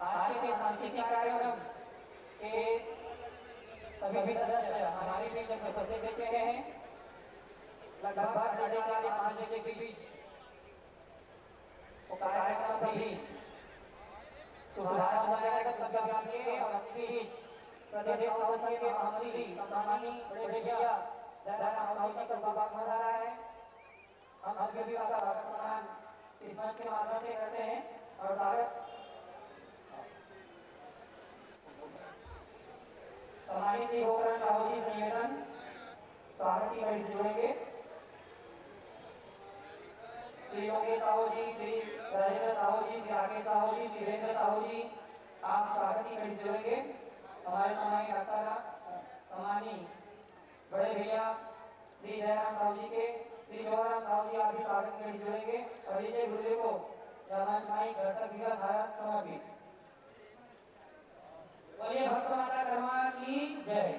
आज के सांस्कृतिक कार्यक्रम के सभी सदस्य हमारे बीच उपस्थित हो चुके हैं। लगभग 4:30 बजे के बीच वो कार्यक्रम भी शुभारंभ हो जाएगा। और अपने बीच प्रदेश शासन के महामंत्री सम्मानी बड़े भैया दयाराम साहू जी का स्वागत हो रहा है। हम सभी का सम्मान इस मंच के माध्यम से करते हैं और स्वागत सम्मानित श्री गोकर्ण साहू जी से निवेदन स्वागत की घड़ी से जुड़ेंगे। श्री योगेश साहू जी, श्री राजेंद्र साहू जी, श्री राकेश साहू जी, श्री वीरेंद्र साहू जी, आप स्वागत की घड़ी से जुड़ेंगे। हमारे सम्मानित डॉक्टर सम्मानी बड़े भैया श्री दयाराम साहू जी के श्री शिवराम साहू जी आप भी स्वागत की घड़ी से जुड़ेंगे। और विजय गुरुदेव को दर्शक दिवस समर्पित। बोलिए भक्त माता कर्मा की जय।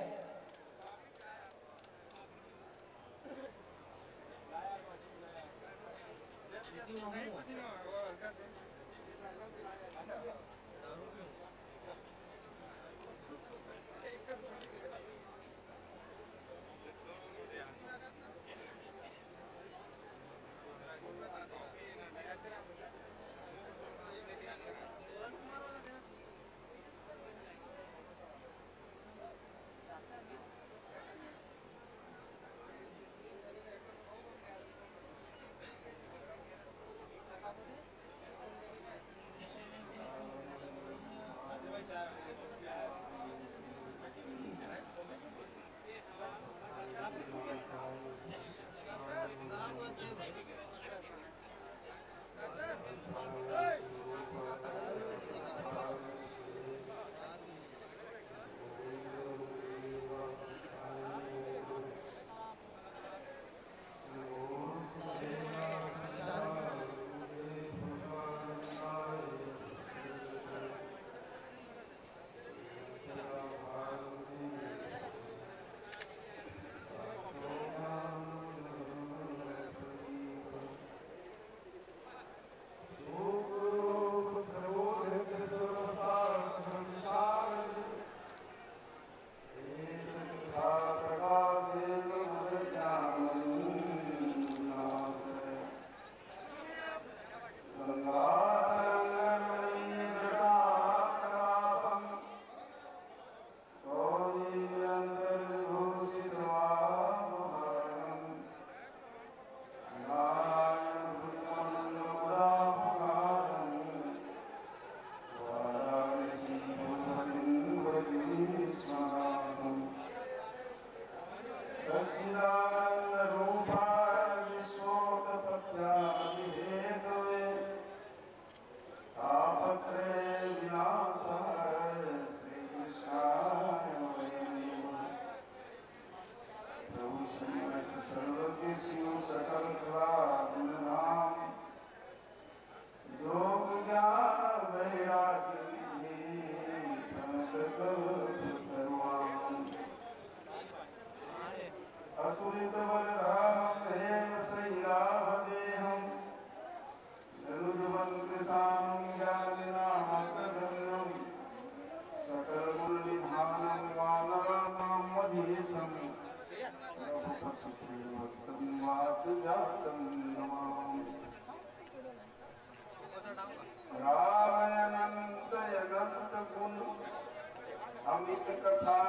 अमित कथा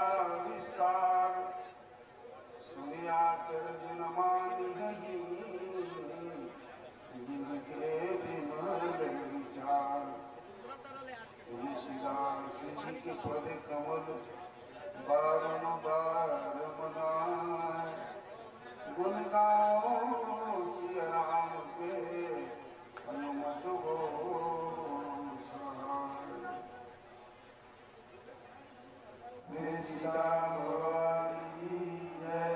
विस्तार सुनिया चरण मानी जिनके विमल विचार। तुलसीदास जी के पद कमल बारंबार मनाए। गुण गाओ सिया राम के हनुमत हो सहाय। श्री सीताराम भगवान की जय।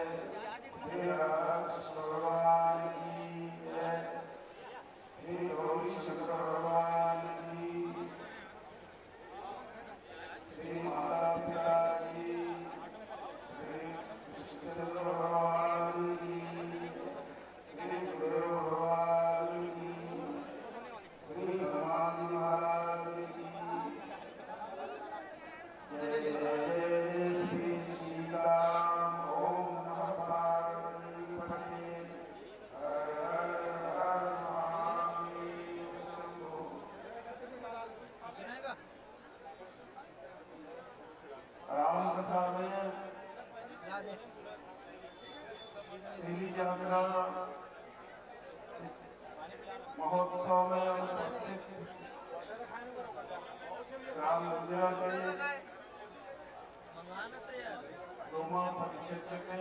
श्री रामकृष्ण भगवान की जय। श्री गौरी शंकर भगवान की। श्री माता पिता की तेली यात्रा महोत्सव में उपस्थित ग्राम मंदिरा के डोमा परिक्षेत्र के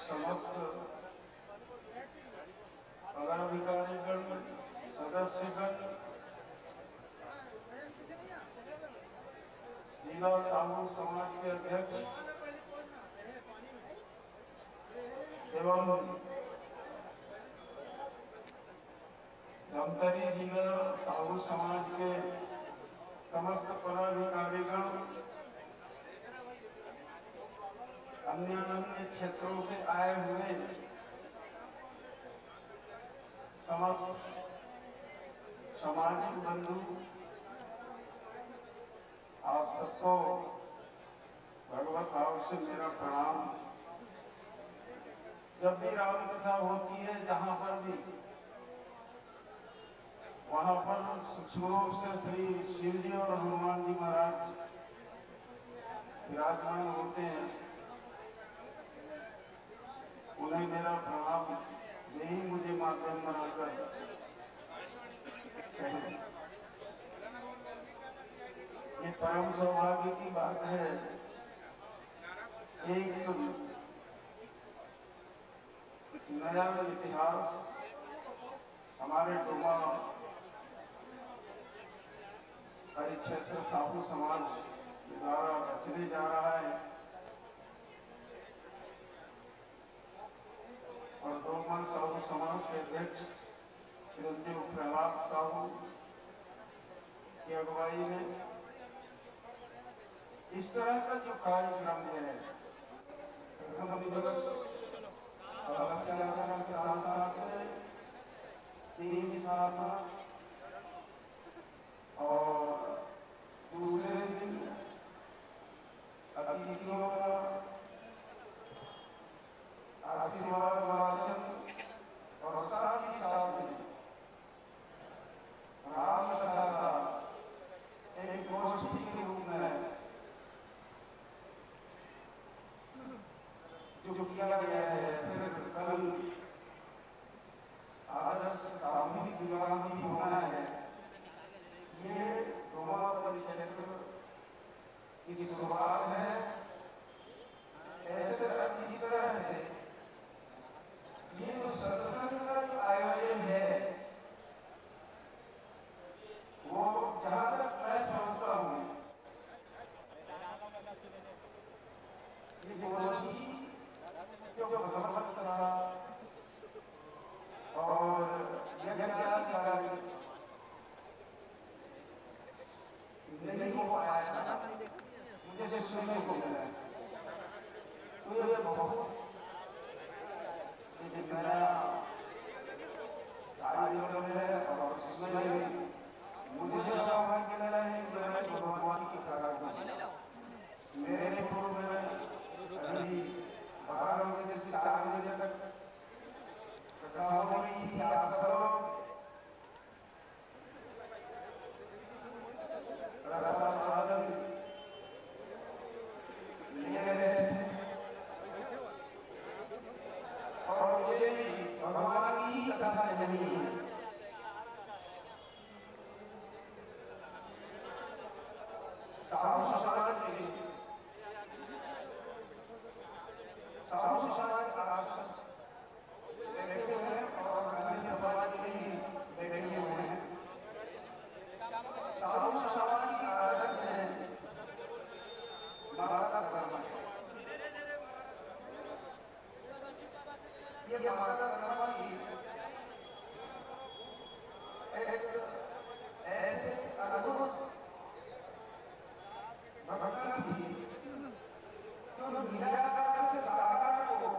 समस्त पदाधिकारीगण, सदस्यगण, जिला साहू समाज के अध्यक्ष एवं धमतरी जिला साहू समाज के समस्त पदाधिकारीगण, अन्य क्षेत्रों से आए हुए समस्त सामाजिक बंधु, आप सबको भगवत भाव से मेरा प्रणाम। जब भी राम कथा होती है जहां पर भी, वहां पर सूक्ष्म रूप से श्री शिव जी और हनुमान जी महाराज विराजमान होते हैं। उन्हें मेरा प्रणाम, यही मुझे माध्यम बनाकर कहें। ये परम सौभाग्य की बात है, एक नया इतिहास हमारे डोमा परिक्षेत्र साहू समाज द्वारा रचने जा रहा है और डोमा साहू समाज के अध्यक्ष चिरंजीव प्रहलाद साहू की अगुवाई में इस तरह का जो कार्यक्रम है, प्रथम दिवस अवश्यारोहण के साथ साथ तीन स्थापना और दूसरे दिन अतिथियों का आशीर्वाद वाचन और साथ ही साथ राम कथा का एक गोष्ठी के रूप में जो किया गया है। फिर कल आदर्श सामूहिक विवाह भी होना है। ये डोमा परिक्षेत्र की शुरुआत है। ऐसे इस तरह से ये जो सत्संग का जो आयोजन है, वो जहां तक मैं समझता हूँ, ये गोष्ठी जो भगवत कथा और यज्ञादि कार्य नहीं हो पाया, मुझे सुनने को मिला। तो ये बहुत नया कार्यक्रम है और इसमें मुझे सौभाग्य मिला है कि मैं भगवान की कथा मेरे पूर्व में अभी 12 बजे से 4 बजे तक कथा हो रही थी। आप सब रसास्वादन ले रहे थे और ये भगवान की कथा नहीं है, साहू समाज बैठे हुए हैं और अन्य समाज के भी बैठे हुए हैं। साहू समाज की आदर्श है माता धर्म। ये माता धर्म की एक ऐसे अद्भुत भगवान थी जो निराकार से साकार को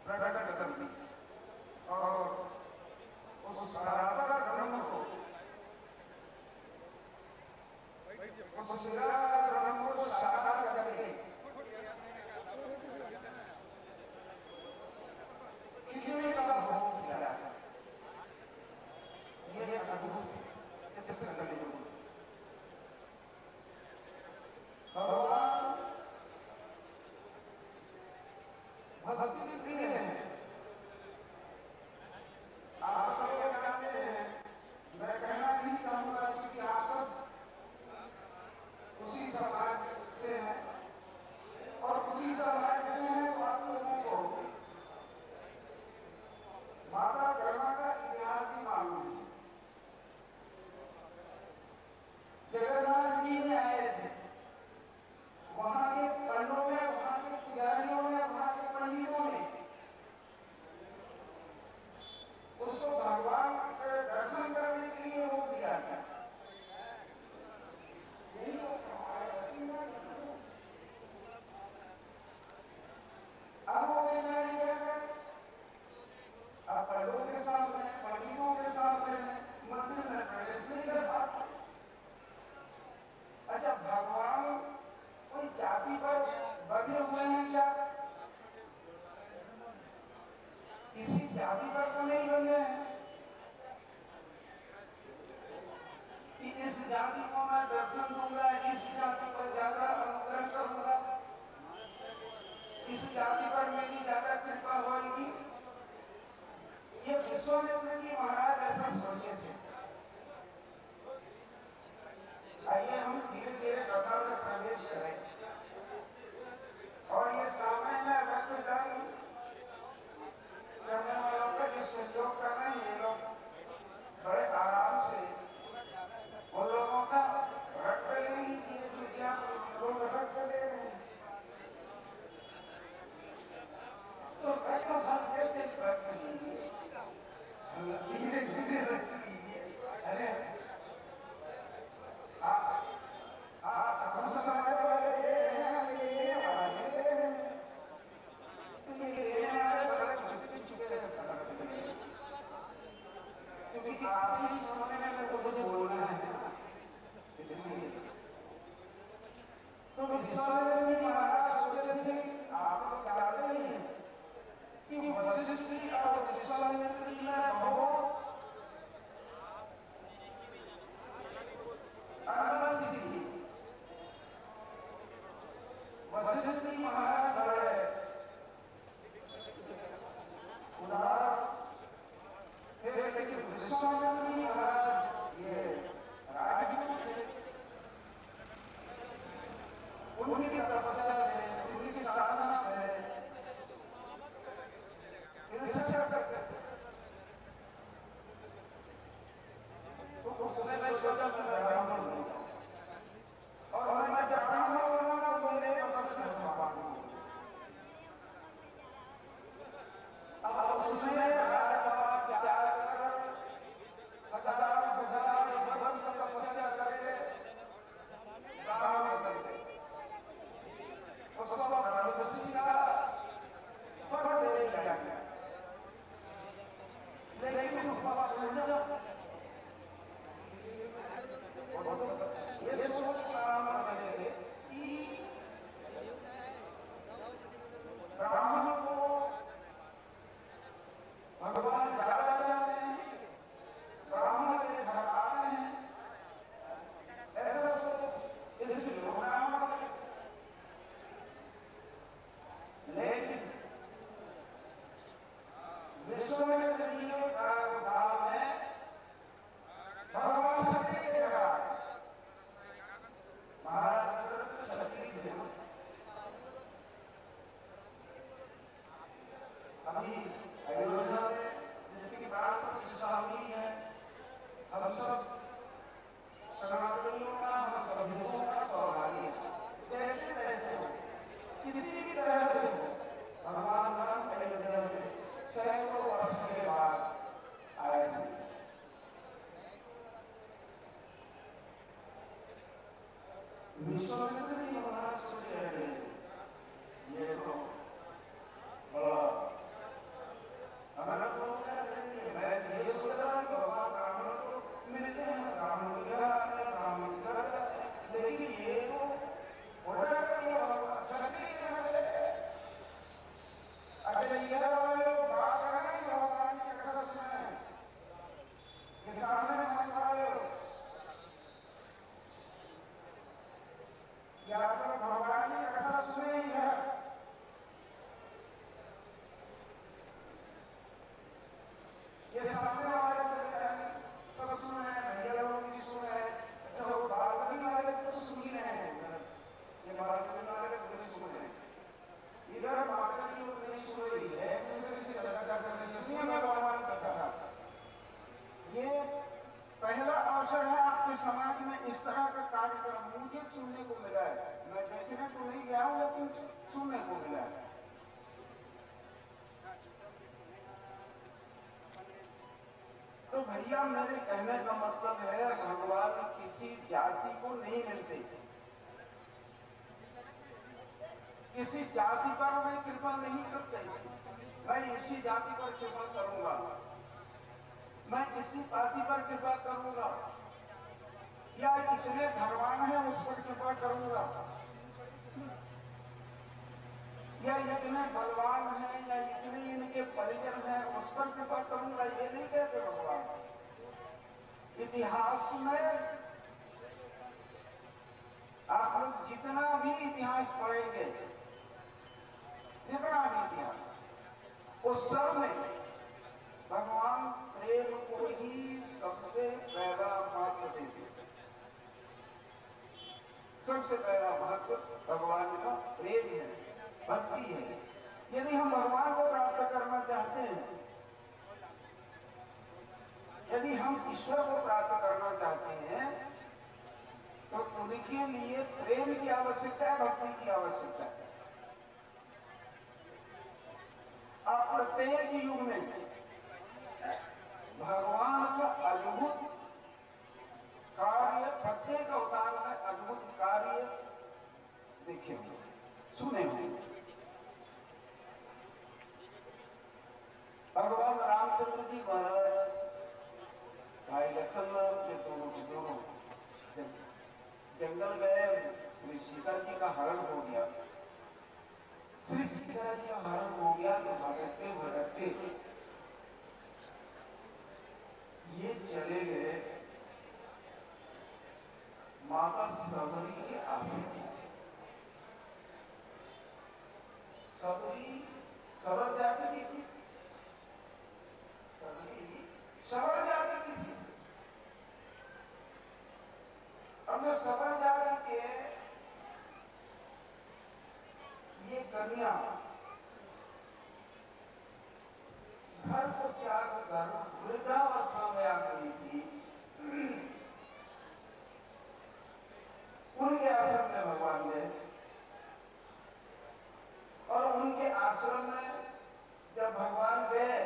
प्रकट करती और उस साकार ब्रह्म को, उस निराकार ब्रह्म को साकार करके खिचड़ी का भोग खिलाया। ये अद्भुत भक्ति के प्रिय हैं। आप सबके जानते हैं, मैं कहना नहीं चाहूंगा क्योंकि आप सब उसी समाज से हैं और उसी समाज से हैं तो आप लोगों को माता करुणा का इतिहास भी मालूम है। जगन्नाथ जी में आए थे, वहां के पंडों ने, वहां के पुजारियों ने, वहां के पंडितों ने उसको भगवान के दर्शन करने के लिए रोक दिया था। अब वो बेचारी क्या कर, अब पंडों के सामने, पंडितों के सामने मंदिर में प्रवेश नहीं कर पाते। अच्छा, भगवान कोई जाति पर बंधे हुए हैं क्या? किसी जाति पर तो नहीं बंधे हैं कि इस जाति को मैं दर्शन दूंगा, इस जाति पर ज्यादा अनुग्रह करूंगा, इस जाति पर मेरी ज्यादा कृपा होगी। ये विश्वामित्र जी महाराज ऐसा सोचे थे। आइए हम धीरे धीरे कथा में प्रवेश करें और ये समय में रक्तदान करने वालों का जो सहयोग कर रहे हैं, ये लोग बड़े आराम से उन लोगों का रक्त ले लीजिए जो क्या लोग रक्त ले रहे हैं। तो रक्त हल्के से रक्त लीजिए, धीरे धीरे रक्त लीजिए। अरे समझने वाले ये तो ये लेने वाले बड़े चुपके क्योंकि आप ही समझने में तो मुझे बोलना है इसलिए। तो विश्वामित्र जी महाराज सोचे थे, आप लोग जानते नहीं हैं कि वशिष्ठ जी और विश्वामित्र जी में बहुत अनबन थी। वशिष्ठ जी महाराज बड़े उदार थे, लेकिन विश्वामित्र जी महाराज ये राजपूत थे। उनकी तपस्या से, उनकी साधना से ईर्ष्या करते थे। तो उसने मैं सोचा मैं ब्राह्मण बन जाऊं और मैं जब ब्राह्मण बनूंगा तो मेरे बस में भगवान हूं। अब उसने राजपाट त्याग कर हजार वर्ष तपस्या करके ब्राह्मण बन गए। उसको ब्रह्मदृष्टि का फल दे दिया गया, लेकिन ये सोच ब्राह्मण बने कि ब्राह्मण को भगवान ज्यादा चाहते हैं, ब्राह्मण के घर आते हैं, ऐसा सोच इसलिए ब्राह्मण बने। लेकिन विश्वामित्र जी के काल में भगवान क्षत्रिय के घर आए। महाराज दशरथ क्षत्रिय थे। अभी अयोध्या में जिसकी प्राण प्रतिष्ठा हुई है, हम सब सनातनियों का, हम सब हिंदुओं का सौभाग्य है। जैसे तैसे हो, किसी भी तरह से हो, भगवान राम अयोध्या में सैकड़ों वर्ष के बाद आए थे। विश्वामित्र जी महाराज सोच रहे थे, ये तो बड़ा गलत हो गया। मैं ये सोच रहा कि भगवान ब्राह्मण को मिलते हैं, ब्राह्मण के घर आते हैं, ब्राह्मण के घर जाते हैं, लेकिन ये तो उल्टा कर दिया भगवान क्षत्रिय के घर ले गए। अच्छा, ये वाले लोग बात कर रहे हैं भगवान के कथा सुने, ये सामने मत वाले लोग, या तो भगवान की कथा सुने ही है ये सामने वाले तो बेचारे सब सुन रहे हैं, भैया लोग भी सुन रहे हैं। अच्छा वो बालकनी वाले तो सुन ही रहे हैं, ये बालकनी वाले तो नहीं सुन रहे हैं। इधर माता जी लोग नहीं सुन रही है, दूसरे से चर्चा कर रही है, सुनिए मैं भगवान का कथा। ये पहला अवसर है आपके समाज में इस तरह का कार्यक्रम मुझे सुनने को मिला है। मैं देखने तो नहीं गया हूँ लेकिन सुनने को मिला है। तो भैया मेरे कहने का मतलब है भगवान किसी जाति को नहीं मिलते, किसी जाति पर मैं कृपा नहीं करते। मैं इसी जाति पर कृपा करूंगा, मैं इसी पार्टी पर कृपा करूंगा, या इतने धनवान है उस पर कृपा करूंगा, या इतने बलवान है या इतने इनके परिजन है उस पर कृपा करूंगा, ये नहीं कहते भगवान। इतिहास में आप लोग जितना भी इतिहास पढ़ेंगे, जितना भी इतिहास, उस सब में भगवान प्रेम को ही सबसे पहला महत्व देते। सबसे पहला महत्व भगवान का प्रेम है, भक्ति है। यदि हम भगवान को प्राप्त करना चाहते हैं, यदि हम ईश्वर को प्राप्त करना चाहते हैं, तो उनके लिए प्रेम की आवश्यकता है, भक्ति की आवश्यकता है। आप प्रत्येक युग में भगवान का अद्भुत कार्य, प्रत्येक अवतार में अद्भुत कार्य देखे होंगे, सुने होंगे। भगवान रामचंद्र जी महाराज भाई लखनलाल के दोनों के दोनों जंगल गए, श्री सीता जी का हरण हो गया। श्री सीता जी का हरण हो गया तो भटकते भटकते ये चले गए माता सबरी के आश्रम। सबरी सबर जाति की थी, सबरी सबर जाति की थी। अब जो सबर जाति के ये कन्या घर को त्याग कर वृद्धावस्था में आ गई थी, उनके आश्रम में भगवान गए। और उनके आश्रम में जब भगवान गए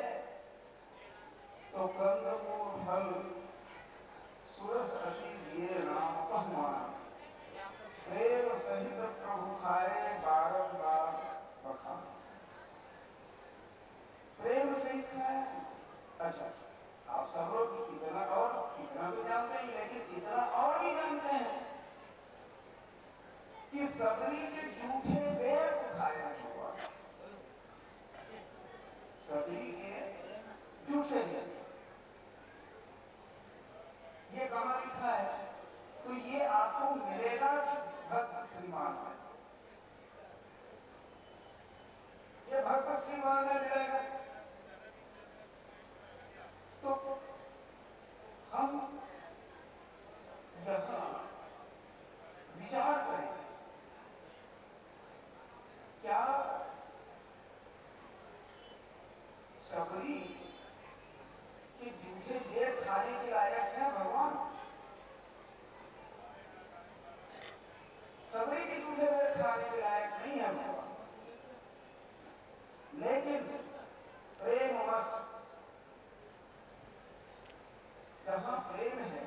तो कंदमूल फल सुरस अति दिए राम पहमान, प्रेम सहित प्रभु खाए बारंबार बखान। प्रेम सहित खाए। अच्छा, आप सब लोग इतना तो जानते हैं, लेकिन इतना और भी जानते हैं कि सबरी के जूठे बेर को खाया हुआ, सबरी के जूठे बेर, ये कहाँ लिखा है? तो ये आपको मिलेगा भक्त श्रीमान में, ये भक्त श्रीमान में मिलेगा। तो हम यहां विचार करें, क्या सबरी के जूठे बेर खाने के लायक है भगवान? सबरी के जूठे बेर खाने के लायक नहीं है भगवान। लेकिन प्रेमवश, जहां प्रेम है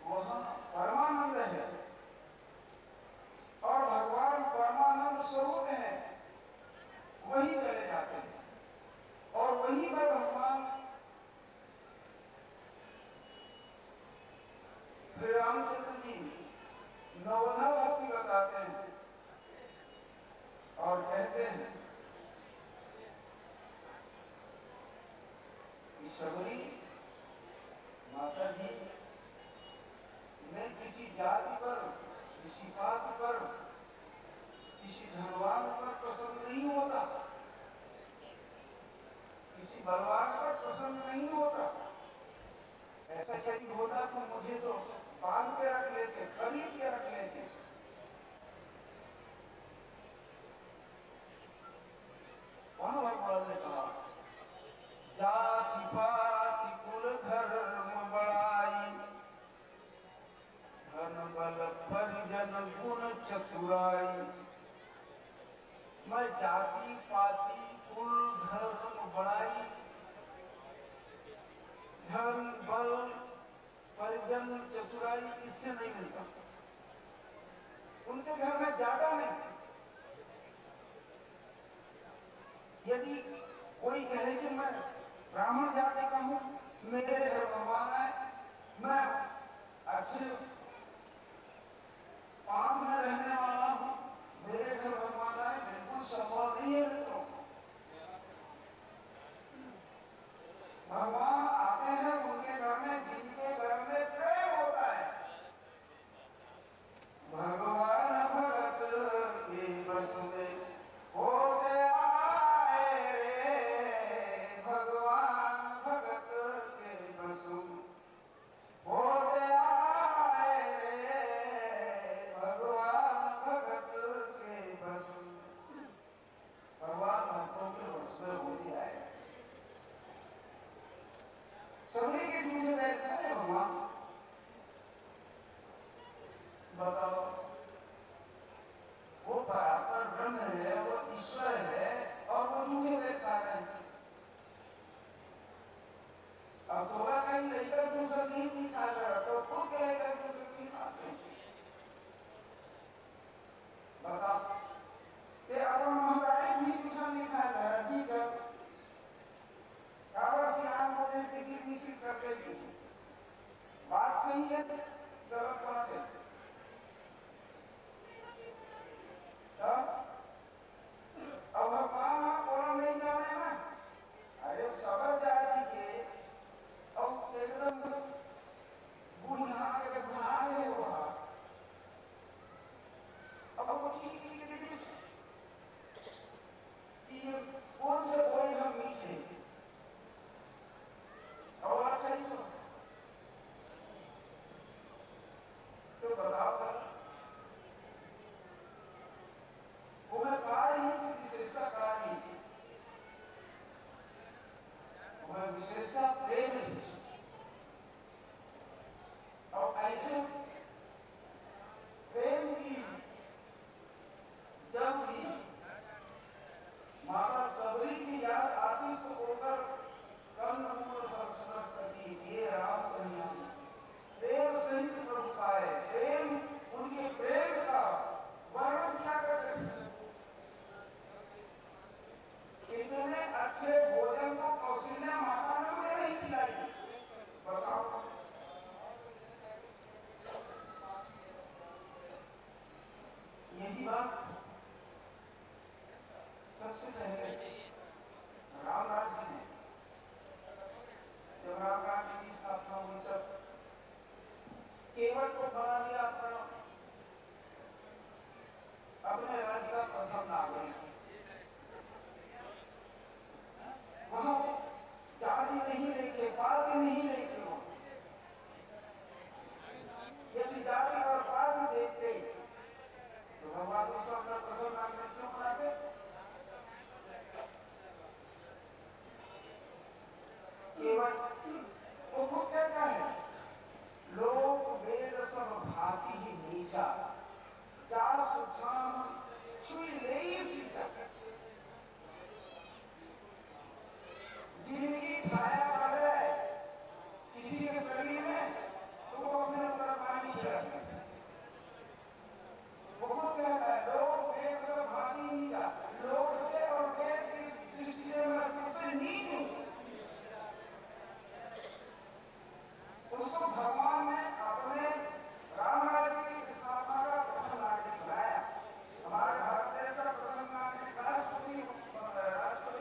वहां परमानंद है, और भगवान परमानंद स्वरूप है, वही चले जाते हैं। और वही पर भगवान श्री रामचंद्र जी नवधा भक्ति बताते हैं और कहते हैं कि सबरी माता जी ने किसी जाति पर, किसी पात्र पर, किसी धनवान पर प्रसन्न नहीं होता, किसी बलवान पर प्रसन्न नहीं होता। ऐसा यदि होता तो मुझे तो बांध के रख लेते, खरीद के रख लेते। वहां भगवान ने कहा, जाति पाति कुल धर्म बड़ाई, धन बल परिजन गुण चतुराई। मैं जाति पाति कुल धर्म बड़ाई, धन बल परिजन चतुराई इससे नहीं मिलता। उनके घर में ज्यादा नहीं। यदि कोई कहे कि मैं ब्राह्मण जाति का हूं, मेरे घर भगवान है, मैं अच्छे पाप में रहने वाला हूं, मेरे घर भगवान है, बिल्कुल संभव नहीं है। तो भगवान आते हैं उनके घर में जिनके घर में प्रेम होता है। भगवान भगत के बस में हो गया रे, भगवान भगत के बस हो गया रे, भगवान भगत के बस। भगवान भक्तों के बस में हो गया है। सभी के दूसरे बैठता है भगवान। बताओ, वो परात्पर ब्रह्म है, वो ईश्वर है, और वो दूसरे बैठा है। अब थोड़ा कहीं लेकर दूसरा नहीं खा रहा तो खुद लेकर दूसरा नहीं खाते। बताओ, ये अब हमारे भी दूसरा नहीं खा रहा, ठीक है, श्याम होने की किसी कर देगी। बात सही है, गलत बात है। अब भगवान बोला नहीं जाने ना, अरे सबर जाति के अब एकदम बुढ़ा है वो। अब वो चीज कौन से कोई हम नीचे और अच्छा ही सुनो तो बताओ, वह कार्य विशेषता कार्य, वह विशेषता प्रेम है। और ऐसे प्रेम की जब भी माता सबरी की याद आती से होकर कर्णमूल करती, ये राम कन्या प्रेम सहित प्रभु पाए। प्रेम, उनके प्रेम का वर्णन क्या करते हैं? इतने अच्छे भोजन को कौशल्या माता ने मुझे नहीं खिलाई। बताओ, यही बात सबसे पहले राम राज्य में, जब राम राज्य की स्थापना हुई तब केवट को बना दिया अपने राज्य का प्रथम नागरिक। वहां जाति नहीं देखे, पाति नहीं देखे। यदि जाति और पाति देखते तो भगवान उसको अपना प्रथम नागरिक क्यों बनाते? केवल वो खुद कहता है, लोक वेद सब भांति ही नीचा, चार सुखाम छुई ले सीता। जिंदगी छाया पड़ रहा है किसी के शरीर में तो वो अपने ऊपर पानी छिड़कता है। वो खुद कहता है, लोक वेद सब भांति नीचा, लोक से और वेद की दृष्टि से मैं सबसे नीच हूं। उसको भगवान ने अपने राम राज्य की स्थापना का प्रथम नागरिक बनाया। हमारे भारत देश का प्रथम नागरिक राष्ट्रपति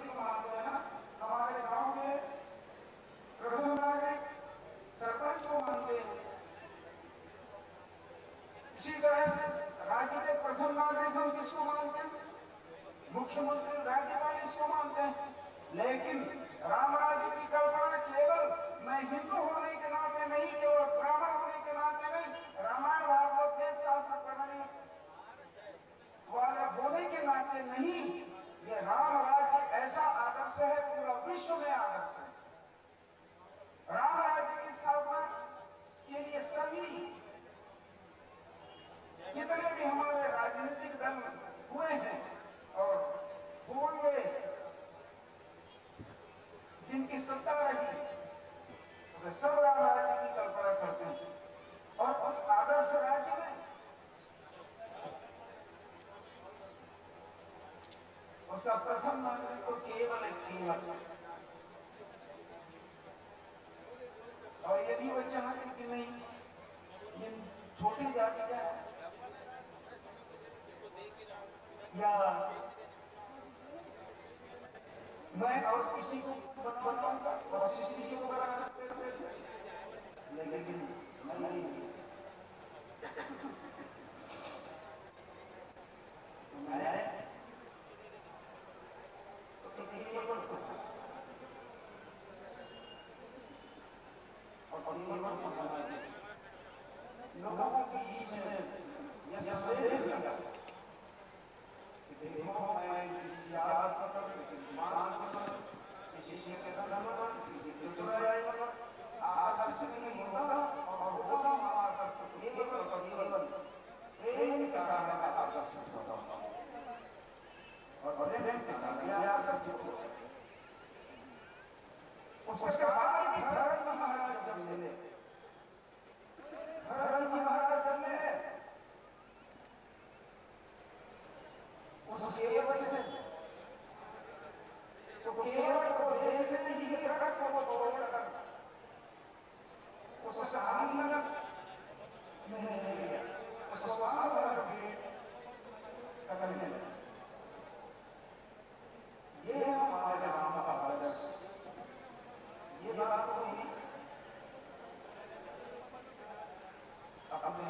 को मानते हैं ना, हमारे गांव के प्रथम नागरिक सरपंच को मानते हैं। इसी तरह से राज्य के प्रथम नागरिक हम किसको मानते हैं? मुख्यमंत्री, राज्यपाल इसको मानते हैं। लेकिन राम राज्य की कल्पना केवल मैं हिंदू होने के नाते नहीं, केवल ब्राह्मण होने के नाते नहीं, रामायण भागवत वेद शास्त्र पढ़ने वाले होने के नाते नहीं, ये राम राज्य ऐसा आदर्श है, पूरा विश्व में आदर्श है। राम राज्य की स्थापना के लिए सभी जितने भी हमारे राजनीतिक दल हुए हैं और होंगे, जिनकी सत्ता रही, वे सब राम राज्य की कल्पना करते हैं। और उस आदर्श राज्य में उसका प्रथम नागरिक तो केवल एक कीमत है। और यदि वो चाहते कि नहीं, ये छोटी जातियां हैं या मैं और किसी को बनाऊंगा और सृष्टि को बना सकते थे, लेकिन नहीं, मैं लोगों के बीच में यह संदेश दिया कि देखो, मैं किसी जात पर, किसी मान पर, किसी के धर्म पर, किसी के चुराई पर आकर्षित नहीं होगा और होगा आकर्षित केवल प्रेम के कारण मैं आकर्षित होता हूँ और प्रेम के कारण मैं आकर्षित होता हूँ। उसके बाद भी भरत महाराज जब मिले, भरत महाराज जब मिले उस केवल से, तो केवल को देखने ही रगत को छोड़कर उस सहानी नगर में ले गया, उस वहां पर भेंट करने लगे। ये हमारे राम का आदर्श। ये बात हुई अपने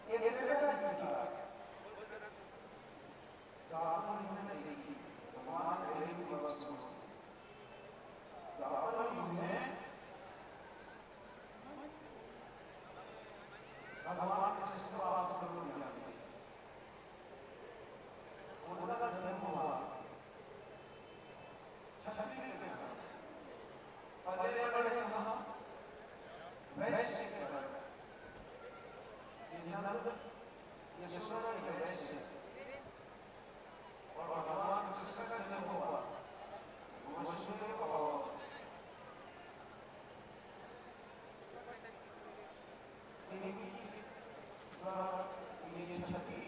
ये नहीं देखी भगवान प्रेम की वस्तु भगवान के शिष्य को आप सब लोग जानते हैं। उनका जन्म हुआ छठी के घर, पहले बड़े कहाँ वैश्य के घर, यशोदा के वैश्य, और भगवान कृष्ण का जन्म हुआ वसुदेव और देवी द्वारा ये छठी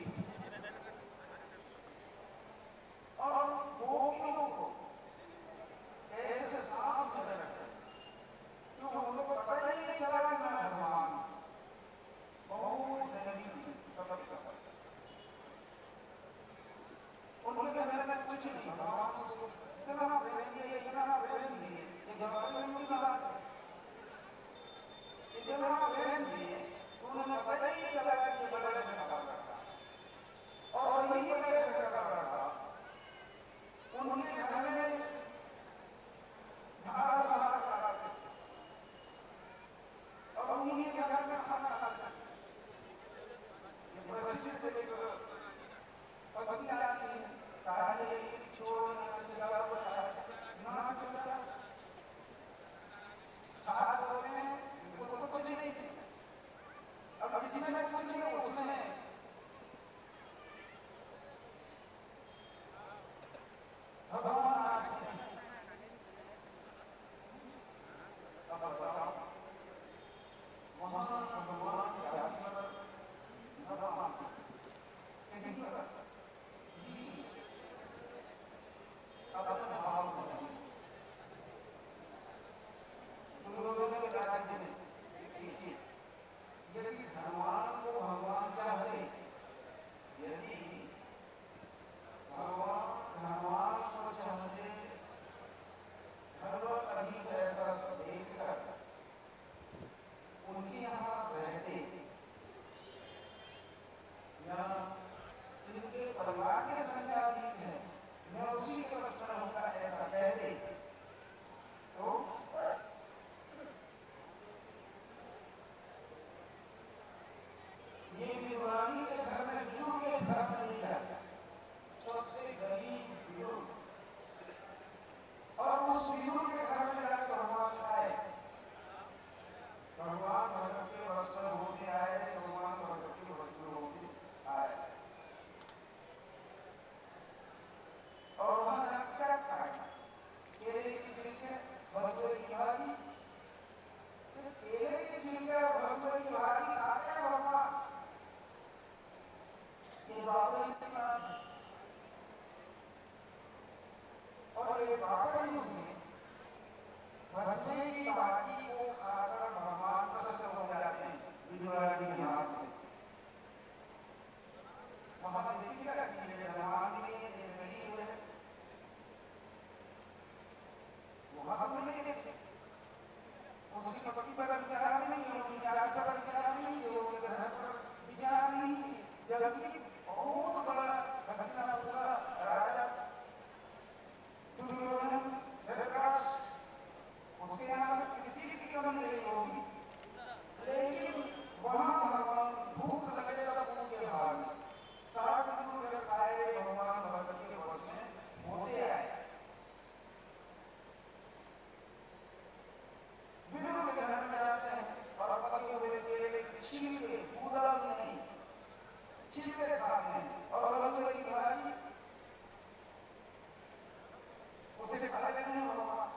और गोपियों को ऐसे साफ जगह रखा, क्यों उन लोगों को पता ही नहीं चला कि मैं भगवान बहुत गरीब उनके घर में कुछ नहीं, भगवान को इतना प्रेम दिए, इतना प्रेम दिए, ये भगवान की बात है, इतना प्रेम दिए उन्होंने पता ही नहीं चला कि बड़े घर का लड़का और यही बड़े घर का लड़का उनके घर में झाड़ बहार कराते और उन्हीं के घर में खाना खाते। ये प्रसिद्ध एक पत्नी आती है, काले छोड़ना चला ना चलता छात्र होते हैं, उनको कुछ नहीं सीखा। अब जिसने कुछ नहीं उसने भगवान आज अब बताओ वहां भगवान क्या भगवान अब अपने भाव को तुम लोगों के राज्य में देखिए, यदि भगवान को भगवान चाहते उसी के बस में होगा ऐसा कह दे तो ये विद्वानी के घर में विदुर के घर में नहीं जाता, सबसे गरीब विदुर, और उस विदुर के घर में जाकर भगवान खाए, भगवान भगत के वश में होते आए, भगवान भगत के वश में होते आए, और वहां जाकर क्या खाए, केले की छिलके भगवत की भाजी, केले की छिलके भगवत की भाजी खाते हैं भगवान, ये बाबा की बात है। और ये बाबा युग में भजने की बाती को खाकर भगवान प्रसन्न हो जाते हैं विद्वानी के हाथ से। वहां देखिएगा कि ये भगवान भी नहीं है, गरीब है, वहां तो नहीं देखते, उसकी पट्टी पर विचार नहीं है, उनकी जात पर विचार नहीं है, उनके घर पर विचार नहीं है, जबकि बहुत बड़ा घटना हुआ, राजा दुर्योधन धृतराष्ट्र, उसके यहाँ किसी की कमी नहीं होगी, लेकिन वहां भगवान भूख लगे तब उनके हाल में साग दूर खाए भगवान भगत के वश में होते आए। विदुर के घर में जाते हैं और पके हुए केले छिलके कूदा नहीं, छिलके खाते हैं, और भगवत की भाजी उसे खा लेते हैं भगवान।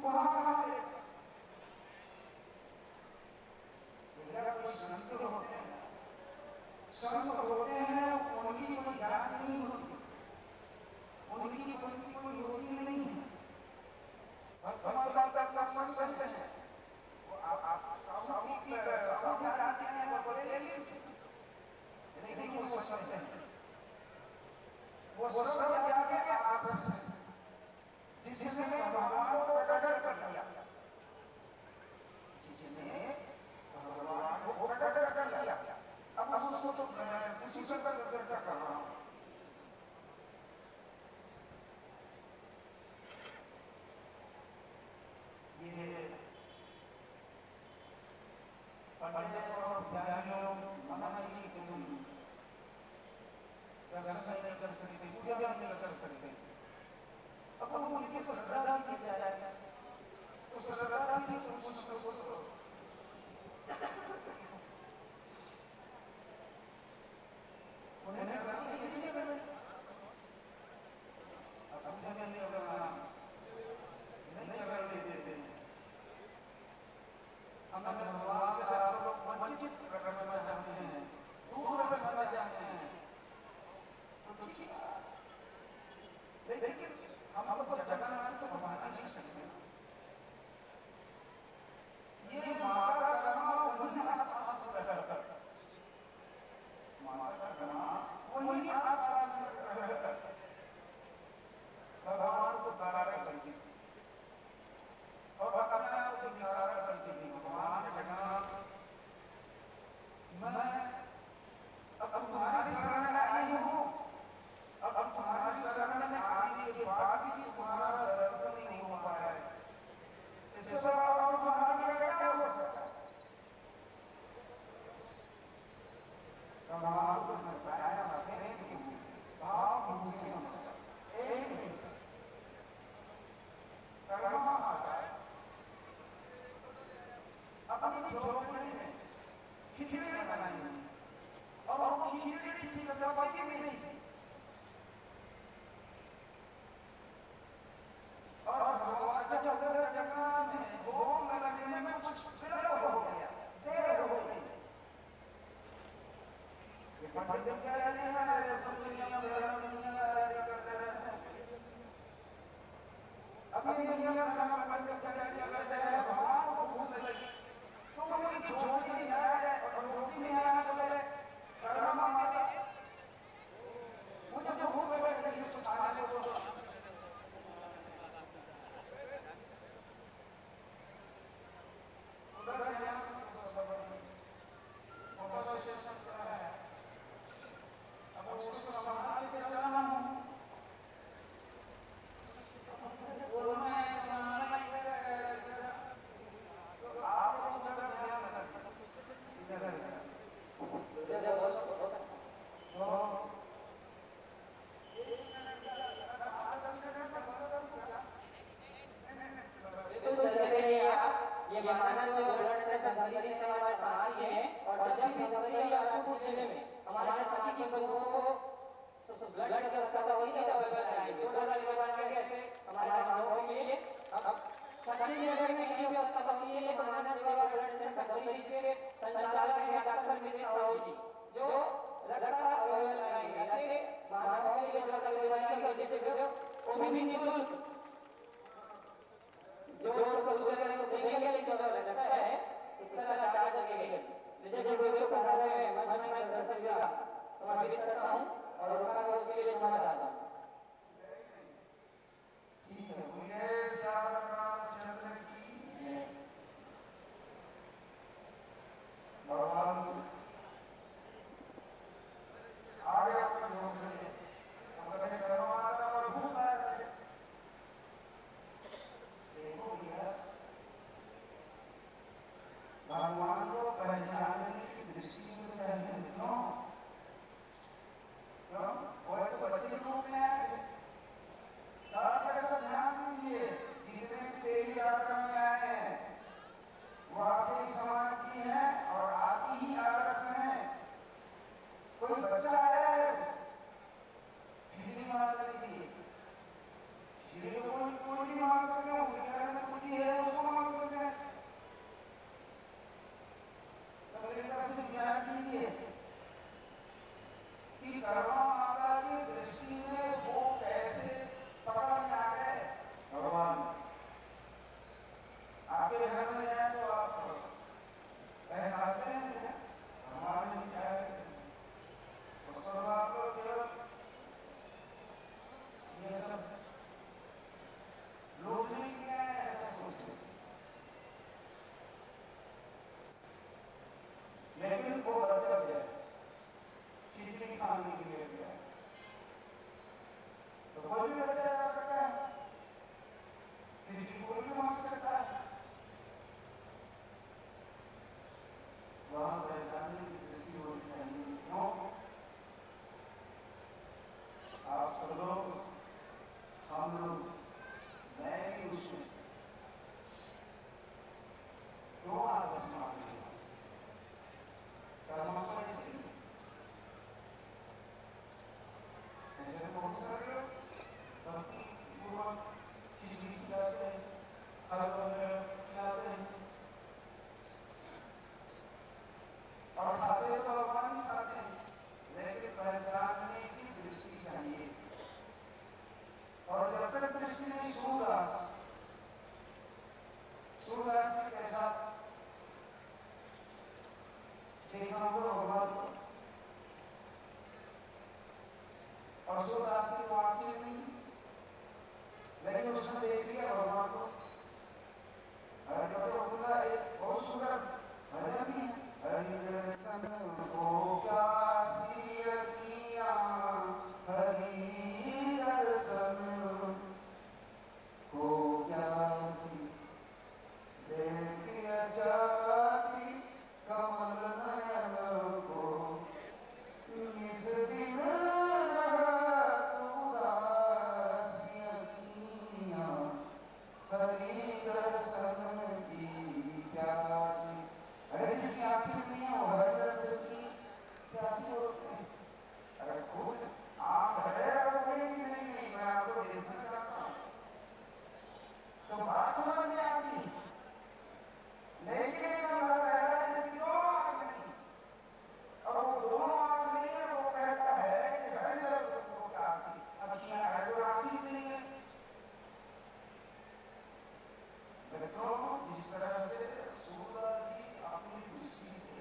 वहां कहां गए? कोई संत होते हैं, संत होते हैं, उनकी कोई जात नहीं होती, उनकी कोई होती नहीं है, भगवान का संत है, आप जाते हैं वो बदलेंगे, लेकिन वो संत है, वो सब जाके आदर्श है, जिसने भगवान को प्रकट कर दिया, जिसने भगवान को प्रकट कर दिया। अब उसको तो उसी से चर्चा कर रहा हूं। ये पंडित और ज्ञानियों मना नहीं कि तुम दर्शन नहीं कर सकते, पूजा नहीं कर सकते, अब उनकी तो श्रद्धा की जाए, तो श्रद्धा की तो उन्हें करने के लिए करें, अपने के लिए करना नहीं करने देते, हम भगवान से सब लोग वंचित करना चाहते हैं, दूर रखना चाहते हैं, तो ठीक है, लेकिन हम तो जगन्नाथ से भगवान नहीं सकते, ये माता कर्मा वही आसपास रहकर, माता कर्मा वही आसपास रहकर भगवान को गारा करती थी, और अपने आप को दिखारा करती थी, भगवान जगन्नाथ मैं अब तुम्हारी शरण में आई हूँ, अब तुम्हारी शरण में आने के बाद भी तुम्हारा दर्शन नहीं हो पा रहा है, इससे बड़ा और तुम्हारे लिए क्या हो सकता है? भगवान को मैं बताया प्रेम की भाव की भूमि में एक दिन कर्मा आता है, अपनी झोपड़ी में खिचड़ी बनाई हुई, और वो खिचड़ी ठीक से पकी भी नहीं थी, और भगवान जगन्नाथ ने भोग लगाने में कुछ विलंब हो गया, देर हो गई, ये पंडित क्या कहते हैं, ऐसे समझ लिया धर्म दुनिया करते रहते हैं, अभी दुनिया का पंडित क्या कहते हैं, भगवान को भूख लगी तो उनकी झोपड़ी में आए और रोटी में आया तो बोले कर्मा माता मुझे जो भूख लग रही है कुछ खाने को दो, उधर गया अब उसको संभाल के चला हूं, हमारे सामाजिक बंधुओं को ब्लड की आवश्यकता होती है अवेलेबल कराएंगे। जो ज़्यादा लेकर आएंगे ऐसे हमारे मानवों के लिए अब छत्तीसगढ़ में की व्यवस्था होती है। ये मानस सेवा ब्लड सेंटर बड़ी जिसके संचालक हैं डॉक्टर मितेश साहू जी, जो रक्त अवेलेबल कराएंगे। ऐसे मानवों के लिए जो ज़्यादा लेकर आएंगे जैसे वो भी निःशुल्क जो सुविधा है उसको देंगे, लेकिन जो लगता है उसका चार्ज लगेगा। जैसे गुरुदेव को सारे में मंच में दर्शन देगा समर्पित करता हूँ और उनका उसके लिए क्षमा चाहता हूँ। ठीक है, बोलिए श्याम रामचंद्र की जय। भगवान आगे अपने जोर से अपने करवाना था और भूत आया था। देखो भैया, भगवान को पहचानने की दृष्टि में तो चाहिए क्यों? क्यों? वो तो बच्चे के रूप में आए थे। साथ में सब ध्यान दीजिए, जितने भी देवी यात्रा में आए हैं वो आपके समाज की हैं और आप ही आदर्श हैं। कोई बच्चा आया है खिचड़ी बनाने के लिए, खिचड़ी तो कोई भी मांग सकते हैं, उनके घर में कुछ है उसको मांग सकते हैं। तो मेरे तरफ से ध्यान कीजिए कि कर्मा माता की दृष्टि में वो कैसे पकड़ में आ गए। भगवान आपके घर में जाए तो आप पहचानते हैं हमारे क्या है, उसको आप केवल ये सब लोग नहीं किया है ऐसा सोचते, लेकिन वो बच्चा गया खिचड़ी खाने के लिए गया तो कोई भी बच्चा जा सकता है, खिचड़ी कोई भी मांग सकता है। वहां पहचानने की दृष्टि होनी चाहिए। क्यों? आप सब लोग, हम लोग, मैं भी उसमें क्यों आदर्श मांगे कर्म पर इसलिए ऐसे बहुत सारे लोग भक्ति पूर्वक खिचड़ी खिलाते हैं, फल वगैरह खिलाते हैं और खाते तो भगवान ही खाते हैं, लेकिन पहचानने की दृष्टि चाहिए। और जब तक दृष्टि नहीं, सूरदास ने कैसा देखा होगा भगवान को, और सूरदास की तो आंखें नहीं, लेकिन उसने देख लिया भगवान को। तो बोला एक बहुत सुंदर भजन भी है, हरि दर्शन को प्यासी अखियाँ, हरि दर्शन को प्यासी, देखिए जाति कमल नयन को, निस दिन रहत उदासी अखियाँ, हरि दर्शन की प्यासी। अरे जिसकी आंखें नहीं है वो हरि दर्शन की प्यासी होते हैं। अगर खुद आंख है और बोलेगी नहीं मैं आपको देखना चाहता हूँ तो बात समझ में आती, लेकिन बंदा कह रहा है जिसकी दोनों आंख नहीं, और वो दोनों आंख नहीं है, वो कहता है कि हरि दर्शन को प्यासी, अखियां है तो आंख ही नहीं है। मित्रों, जिस तरह से सूरदास जी अपनी दृष्टि से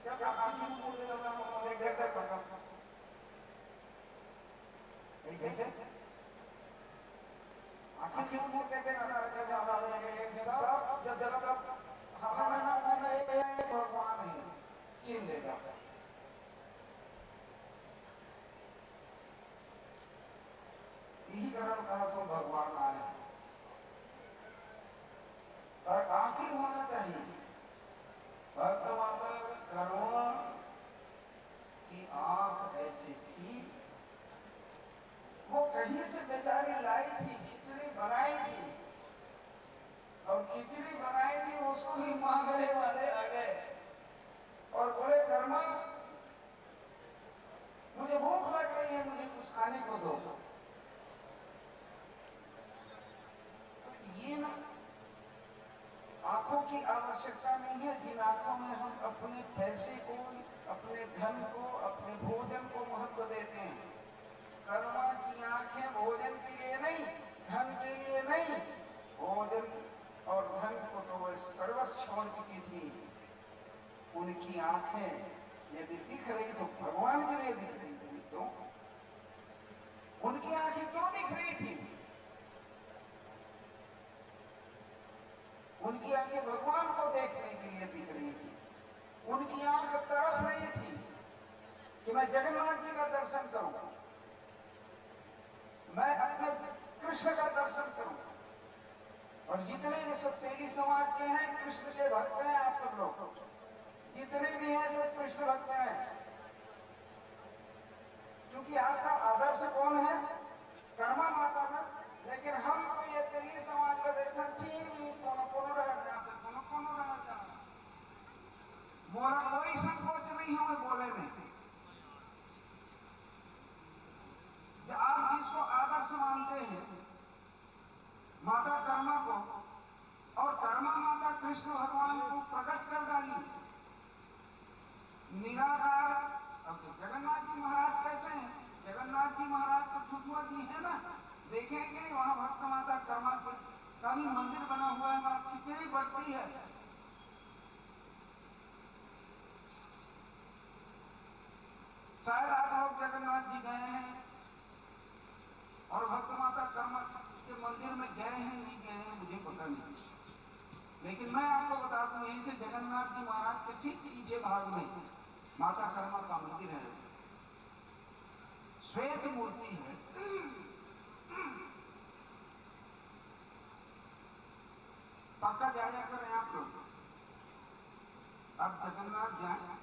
क्या आंखें खोल देना एक घंटा करना ऐसे आंखें क्यों खोल देते हैं सब जब तक हमारा नाम भगवान है चिन्ह देगा। यही कारण कहा तो भगवान आए और आंखें होना चाहिए। वर्तमान करुणा की आंख ऐसी थी, वो कहीं से बेचारी लाई थी, खिचड़ी बनाई थी, और खिचड़ी बनाई थी उसको ही मांगने वाले आ गए और बोले कर्मा की आवश्यकता नहीं है जिन आंखों में हम अपने पैसे को, अपने धन को, अपने भोजन को महत्व देते हैं। कर्मा की आंखें भोजन के लिए नहीं, धन के लिए नहीं, भोजन और धन को तो वह सर्वस्व छोड़ चुकी थी। उनकी आंखें यदि दिख रही तो भगवान के लिए दिख रही थी। तो उनकी आंखें क्यों दिख रही थी? उनकी आंखें भगवान को देखने के लिए दिख रही थी। उनकी आंख तरस रही थी कि मैं जगन्नाथ जी का दर्शन करूं, मैं अपने कृष्ण का दर्शन करूं। और जितने भी सब तेली समाज के हैं, कृष्ण के भक्त हैं, आप सब लोग जितने भी हैं सब कृष्ण भक्त हैं। क्योंकि आपका आदर्श कौन है? कर्मा माता है। लेकिन हम तो ये तेली समाज का देखना चीन कोनो रह जाते, कोनो रह जाते। मोरा कोई संकोच नहीं है मैं बोले में। आप जिसको आदर्श मानते हैं, माता कर्मा को, और कर्मा माता कृष्ण भगवान को प्रकट कर डाली निराकार। अब तो जगन्नाथ जी महाराज कैसे हैं? जगन्नाथ जी महाराज तो ठुठुआ जी है ना, देखेंगे वहां भक्त माता कर्मा का भी मंदिर बना हुआ है, वहां खिचड़ी बढ़ती है। शायद आप लोग जगन्नाथ जी गए हैं और भक्त माता कर्मा के मंदिर में गए हैं, नहीं गए हैं मुझे पता नहीं। लेकिन मैं आपको बता दूं, यहीं से जगन्नाथ जी महाराज के ठीक पीछे भाग में माता कर्मा का मंदिर है, श्वेत मूर्ति है। पक्का जाया करें आप लोग। अब जगन्नाथ जाए,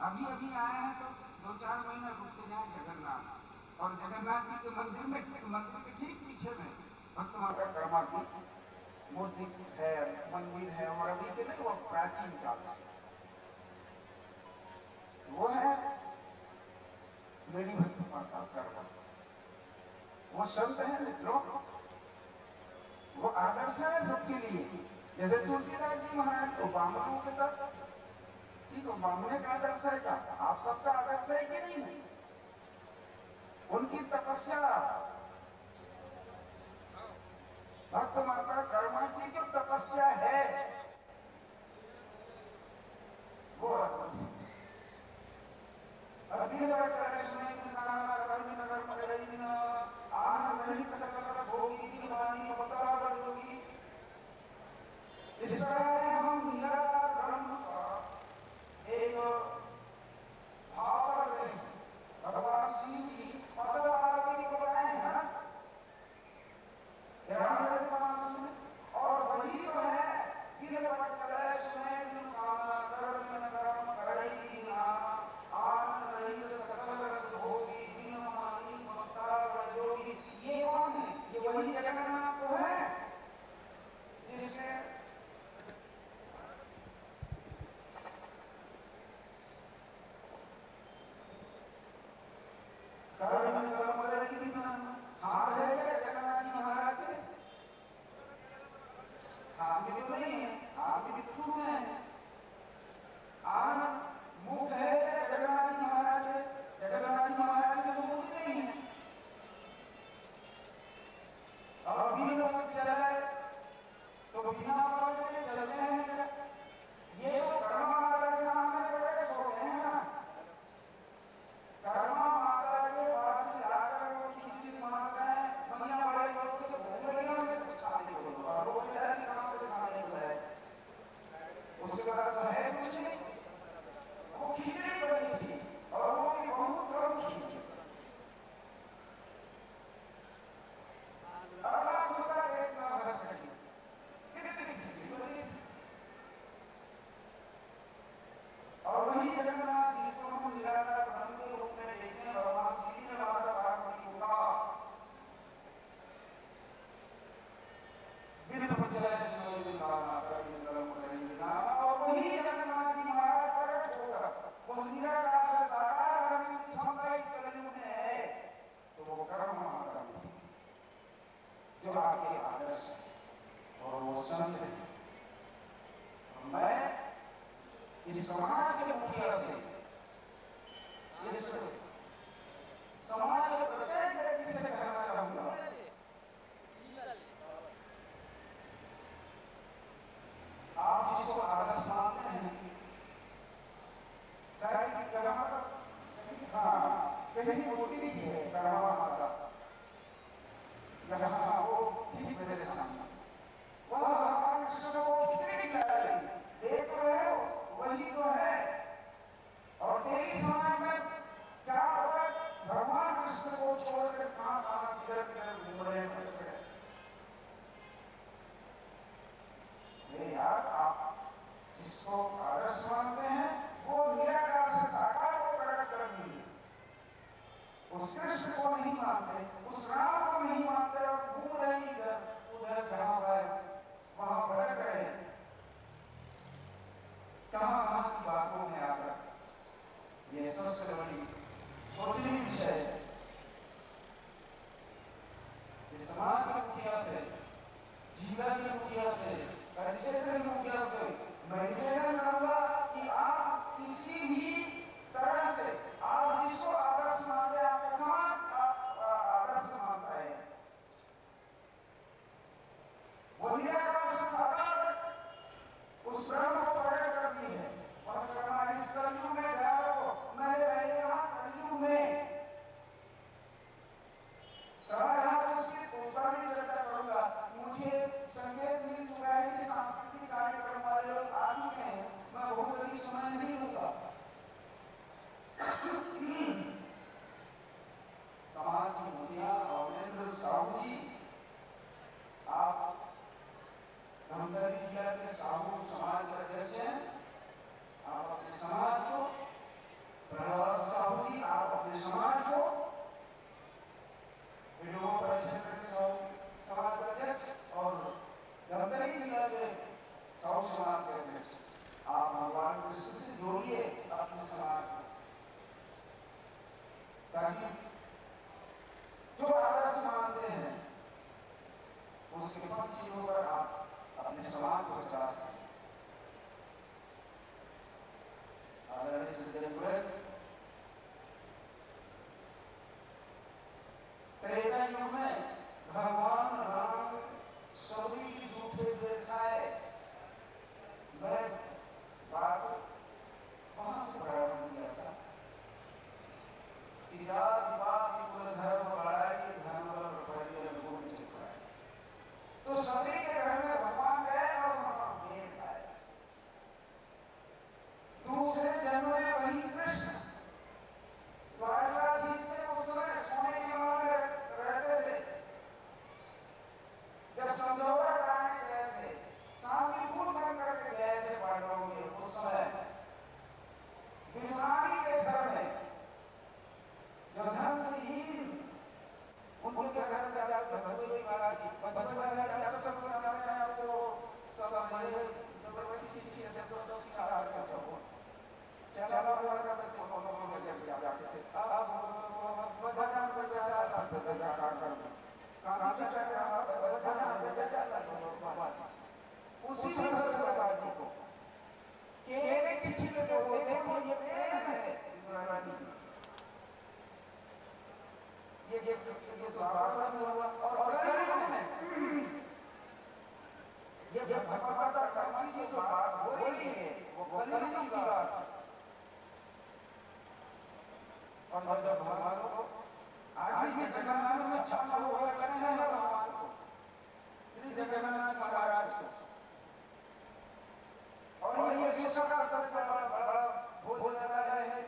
अभी अभी आए हैं तो 2-4 महीने रुक के जाए जगन्नाथ। और जगन्नाथ जी के मंदिर के ठीक पीछे में भक्त माता कर्मा की मूर्ति है, मंदिर है। और अभी के नहीं, वो प्राचीन काल से वो है मेरी भक्त माता कर्मा। वो संत है मित्रों, वो आदर्श है सबके लिए। जैसे तुलसीदास जी महाराज को ब्राह्मणों के तक ठीक है, ब्राह्मण का आदर्श है क्या? आप सबका आदर्श है कि नहीं? उनकी तपस्या, भक्त माता कर्मा की जो तपस्या है वो इस तरह हम निराकार ब्रह्म का एक भाव कर रहे हैं। भगवान शिव जी मतलब आगे को बताए हैं ना रामचरितमानस में, और वही तो है गिरपट करे स्वयं कर्म कर्म करई ना आनंद रहित सकल रस भोगी दीन मानी ममता जोगी। ये कौन है? ये वही जगन्नाथ तो है जिसने समाज के मुखिया से, इस समाज के प्रत्येक व्यक्ति से कहना चाहूंगा, आप जिसको आदर्श मानते हैं, चाहे यहाँ पर कहीं मूर्ति भी है करवा माता, यहाँ वो ठीक मेरे सामने, वह भगवान कृष्ण को कितनी प्यारी देख तो रहे हो, वही तो है। और तेरी समाज में क्या होगा, भगवान कृष्ण को छोड़कर कहाँ कहाँ किधर किधर घूम रहे हैं। यार, आप जिसको आदर्श मानते हैं वो निराकार से साकार को प्रकट कर दीजिए। उस कृष्ण को नहीं मानते, उस राम को नहीं मानते और घूम रहे इधर उधर, जहां गए वहां भटक रहे, कहां कहां की बातों में आकर। ये सबसे बड़ी सोचनीय विषय है। समाज के मुखिया से, जिला के मुखिया से, क्षेत्र के मुखिया से मैं निवेदन करूंगा कि आप किसी भी तरह से, आप जिसको आदर्श मानते हैं, आपका समाज आदर्श मानता है, वो निराकार से साकार उस ब्रह्म को प्रकट कर दिए है। और इस कलयुग में मैंने पहले कहा, कलयुग में उस पर भी चर्चा करूंगा। मुझे संकेत मिल चुका है कि सांस्कृतिक कार्यक्रम वाले लोग आ चुके हैं, मैं बहुत अधिक समय नहीं लूंगा। समाज की मुखिया अवलेंद्र साहू जी, आप धमतरी जिला के साहू समाज के अध्यक्ष हैं। आप अपने समाज को, प्रहलाद साहू जी आप अपने समाज को, समाज के अध्यक्ष और धमतरी जिला के साहू समाज के अध्यक्ष, आप भगवान कृष्ण से जोड़िए अपने समाज को, ताकि जो आदर्श मानते हैं उसके पक्ष होकर आप अपने समाज को चला सकें। त्रेता युग में भगवान राम सभी की झूठे दिखाए, मैं बात कहां से प्रारंभ किया था कि जाति पात कुल धर्म बढ़ाई, धर्म परिजन गुण छिपाए। तो सभी के घर में भगवान गए और वहां भेद आए। दूसरे जन्म में वही कृष्ण द्वारकाधीश से उस समय सोने के महल में रहते थे। जब समझौता कराने गए थे, शांति पूर्ण बन करके गए थे पांडवों के, उस समय बिजनारी के घर में जो धन से हीन, उनके घर में जाकर भगवती माला की बचपन में सब चला वाला बच्चे को जब जाते थे, अब भगवान को चला करते थे, जाकर काफी चल रहा भगवान को चला उसी भगवान को केले चिट्ठी में देखो ये प्रेम है रानी, ये तो बाबा में हुआ। और कलयुग में ये भगवत कर्म की जो बात हो रही है वो कलयुग की बात है। और जब भगवान को आज भी जगन्नाथ में छापा हुआ करते हैं भगवान को, श्री जगन्नाथ महाराज को, और ये विश्व का सबसे बड़ा भोजनालय है,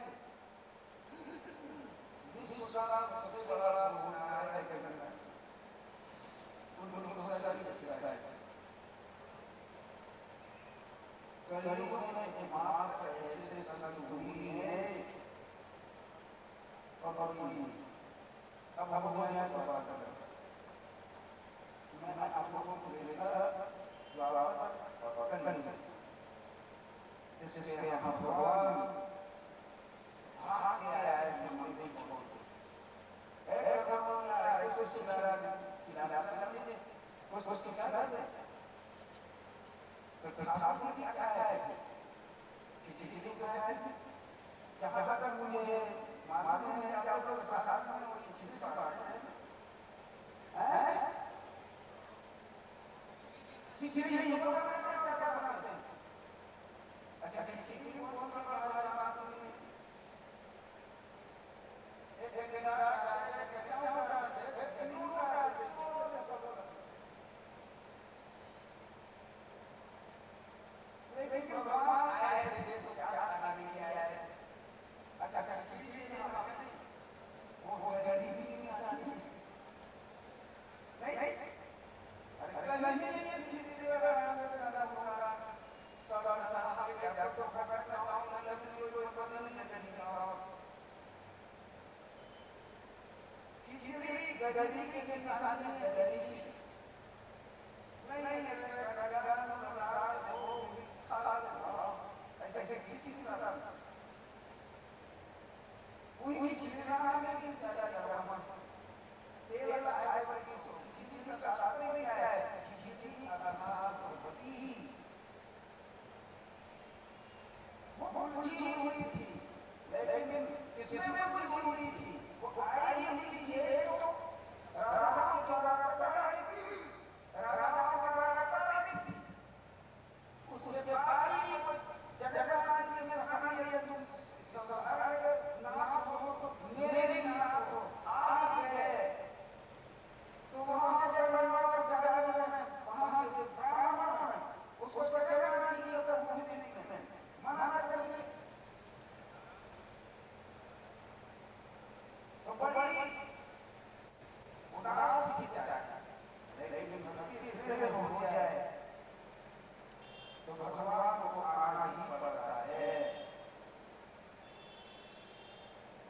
विश्व का सबसे बड़ा भोजनालय है जगन्नाथ। उनको है कलयुग में मात्र ऐसे संत हुई है और अब भगवान को बात कर, मैं आप लोगों को जिसके यहाँ भगवान भाग गया है, मैं नहीं छोड़ कुछ तो क्या कर दे, तो ठाकुर की क्या है कि खिचड़ी को क्या बनाते हैं? अच्छा खिचड़ी को कौन सा बनाते हैं? एक किनारा क्या होता है? एक नूरा लेकिन भगवान आए थे तो क्या खाना नहीं आया थे। अच्छा खिचड़ी में हमारे वो गरीबी की निशानी नहीं अरे नहीं खिचड़ी वाला हमारा साहब क्या तो फकट ना हो मतलब कोई पता नहीं करेगा। खिचड़ी गरीबी की निशानी है गरीबी नहीं ऐसे खिचड़ी वाला कोई खिचड़ी में क्या तेल आए पर खिचड़ी का तात्पर्य क्या है? खिचड़ी अर्थात भगवती वो उलझी हुई थी लेकिन किसमें उलझी हुई थी? वो आई हुई थी तो राधा के द्वारा प्रताड़ित थी। उसके बाद ही जगन्नाथ जी ने समझ लिया संसार नाथ हो मेरे नाथ हो आ गए तो वहाँ वहाँ के ब्राह्मण उसको जगन्नाथ जी तक पहुँचने में मना कर दिए। तो बड़ी उदास थी लेकिन भक्ति दृढ़ हो जाए तो भगवान को आना ही पड़ता है।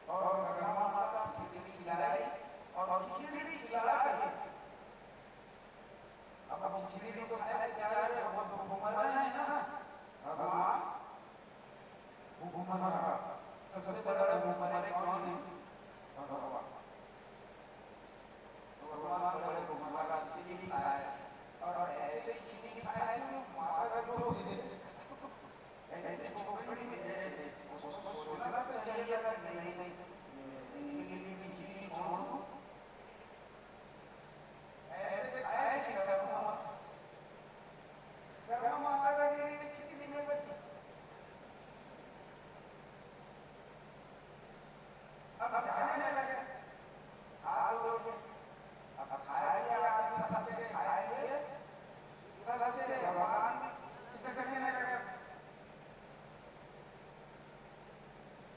और भगवान माता खिचड़ी खिलाई और खिचड़ी खिला के अब खिचड़ी तो खाए जा रहे हो तो घूमना है ना भगवान घूमना सबसे बड़ा घूमने कौन है? भगवान। तो भगवान बड़े घूमना खिचड़ी खाए और ऐसे खिचड़ी खाए तो माता का जो ऐसे खोपड़ी में दे रहे थे उसको सोचना तो चाहिए था नहीं इनके लिए खिचड़ी छोड़ दो ऐसे खाए कि कर्म माता का लिए खिचड़ी नहीं बची। अब जाने लगे हाथ धो के अब खाएंगे आदमी फंस के खाएंगे फंस से भगवान किसे करने लगे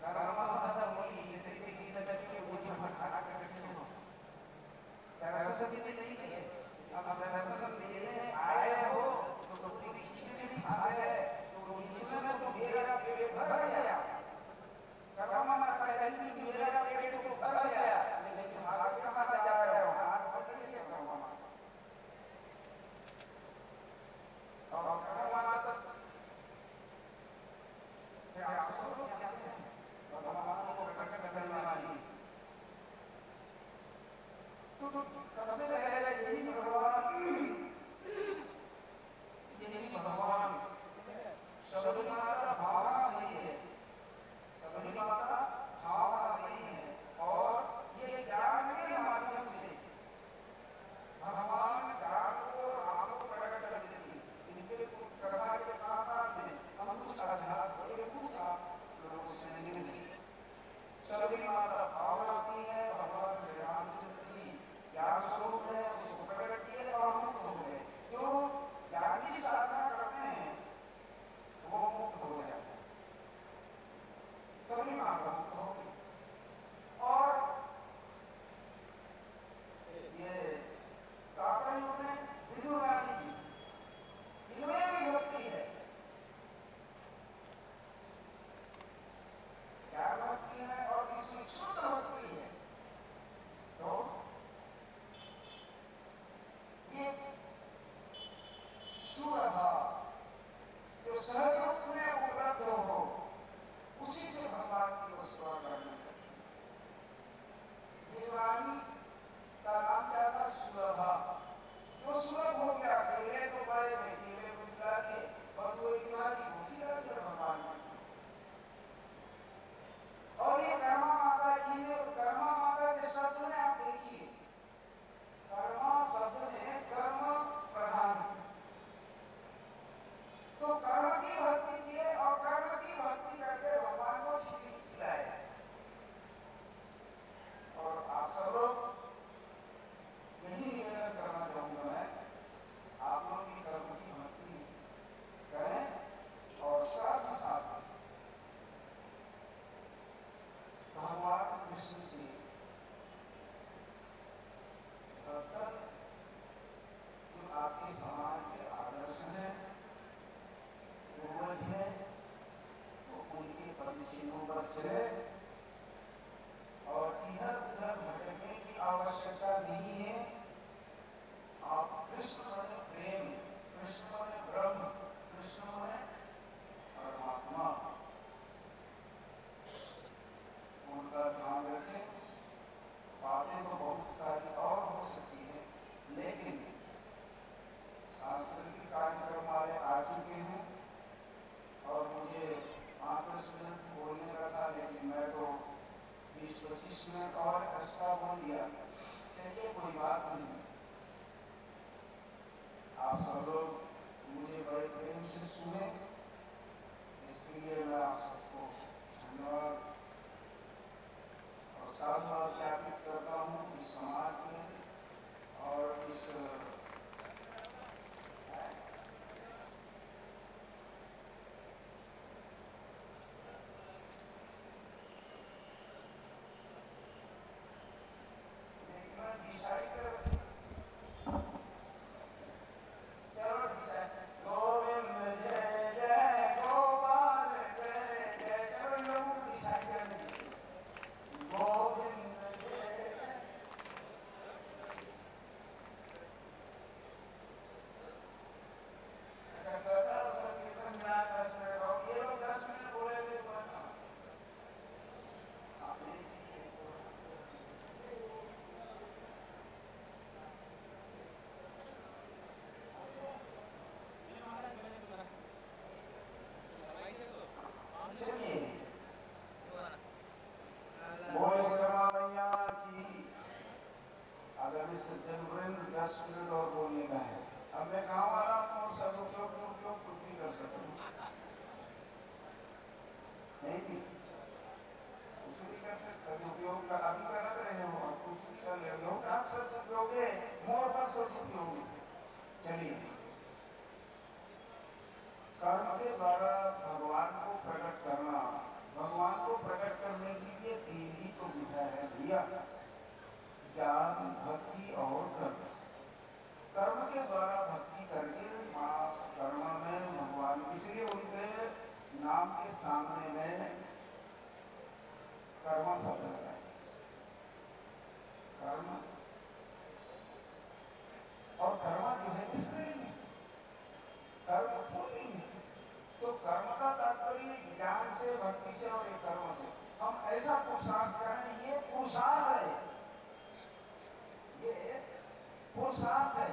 कर्म माता बोली ये तेरी की नजर के ऊपर भटका के रखे हो दरअसल ये नहीं है। अब दरअसल लेने आए हो तो पूरी खिचड़ी खा गए तो इसमें तो मेरा पेट भर गया। कर्म माता कहती कि मेरा पेट तो भर गया लेकिन भाग कहाँ जा रहे हो? हाथ पकड़ लिया कर्म माता और कर्म माता फिर आप सब लोग जानते हैं भगवान को प्रकट करने वाली तो सबसे पहले यही भगवान सबरी माता भावना नहीं है सबरी माता भावना नहीं है और ये ज्ञान के माध्यम से भगवान ज्ञान को राम को प्रकट कर देती है। इनके कथा के साथ साथ में हम कुछ अध्यात्म लोग सुनेंगे। सबरी माता भावना की है भगवान श्री रामचंद्र जी ज्ञान स्वरूप कृष्ण के बर्तन जो आपके समाज के आदर्श हैं, पूर्वज हैं, तो उनके पद चिन्हों पर चले और इधर उधर भटकने की आवश्यकता नहीं है। आप कृष्ण माने प्रेम, कृष्ण माने ब्रह्म, कृष्ण माने परमात्मा, उनका ध्यान रखें। बातें तो बहुत सारी और हो सकती है, लेकिन सांस्कृतिक कार्यक्रम वाले आ चुके हैं और मुझे 5-10 मिनट बोलने का था, लेकिन मैं तो 20-25 मिनट और एक्स्ट्रा बोल दिया। चलिए कोई बात नहीं, आप सब लोग मुझे बड़े प्रेम से सुने, इसलिए मैं आप सबको धन्यवाद और साधुवाद ज्ञापित करता हूँ इस समाज में और इस सज्जन वृंद 10 मिनट और बोलने का है। अब मैं गाँव वाला हूँ और सदुपयोग कुछ भी कर सकता हूँ, नहीं कुछ भी कर सकते। सदुपयोग का अभी कर रहे हो और कुछ भी कर रहे हो, आप सदुपयोग मोर पर सदुपयोग। चलिए, कर्म के द्वारा भगवान को प्रकट करना, भगवान को प्रकट करने के लिए 3 ही तो विधा है भैया, ज्ञान, भक्ति और कर्म। कर्म के द्वारा भक्ति करके कर्म में भगवान, इसलिए उनके नाम के सामने में कर्म शब्द लगाए। कर्म और कर्म जो है स्त्री में, कर्म पूरी में, तो कर्म का तात्पर्य ज्ञान से, भक्ति से और एक कर्म से हम ऐसा पुरुषार्थ करें। ये पुरुषार्थ है, ये पुरुषार्थ है।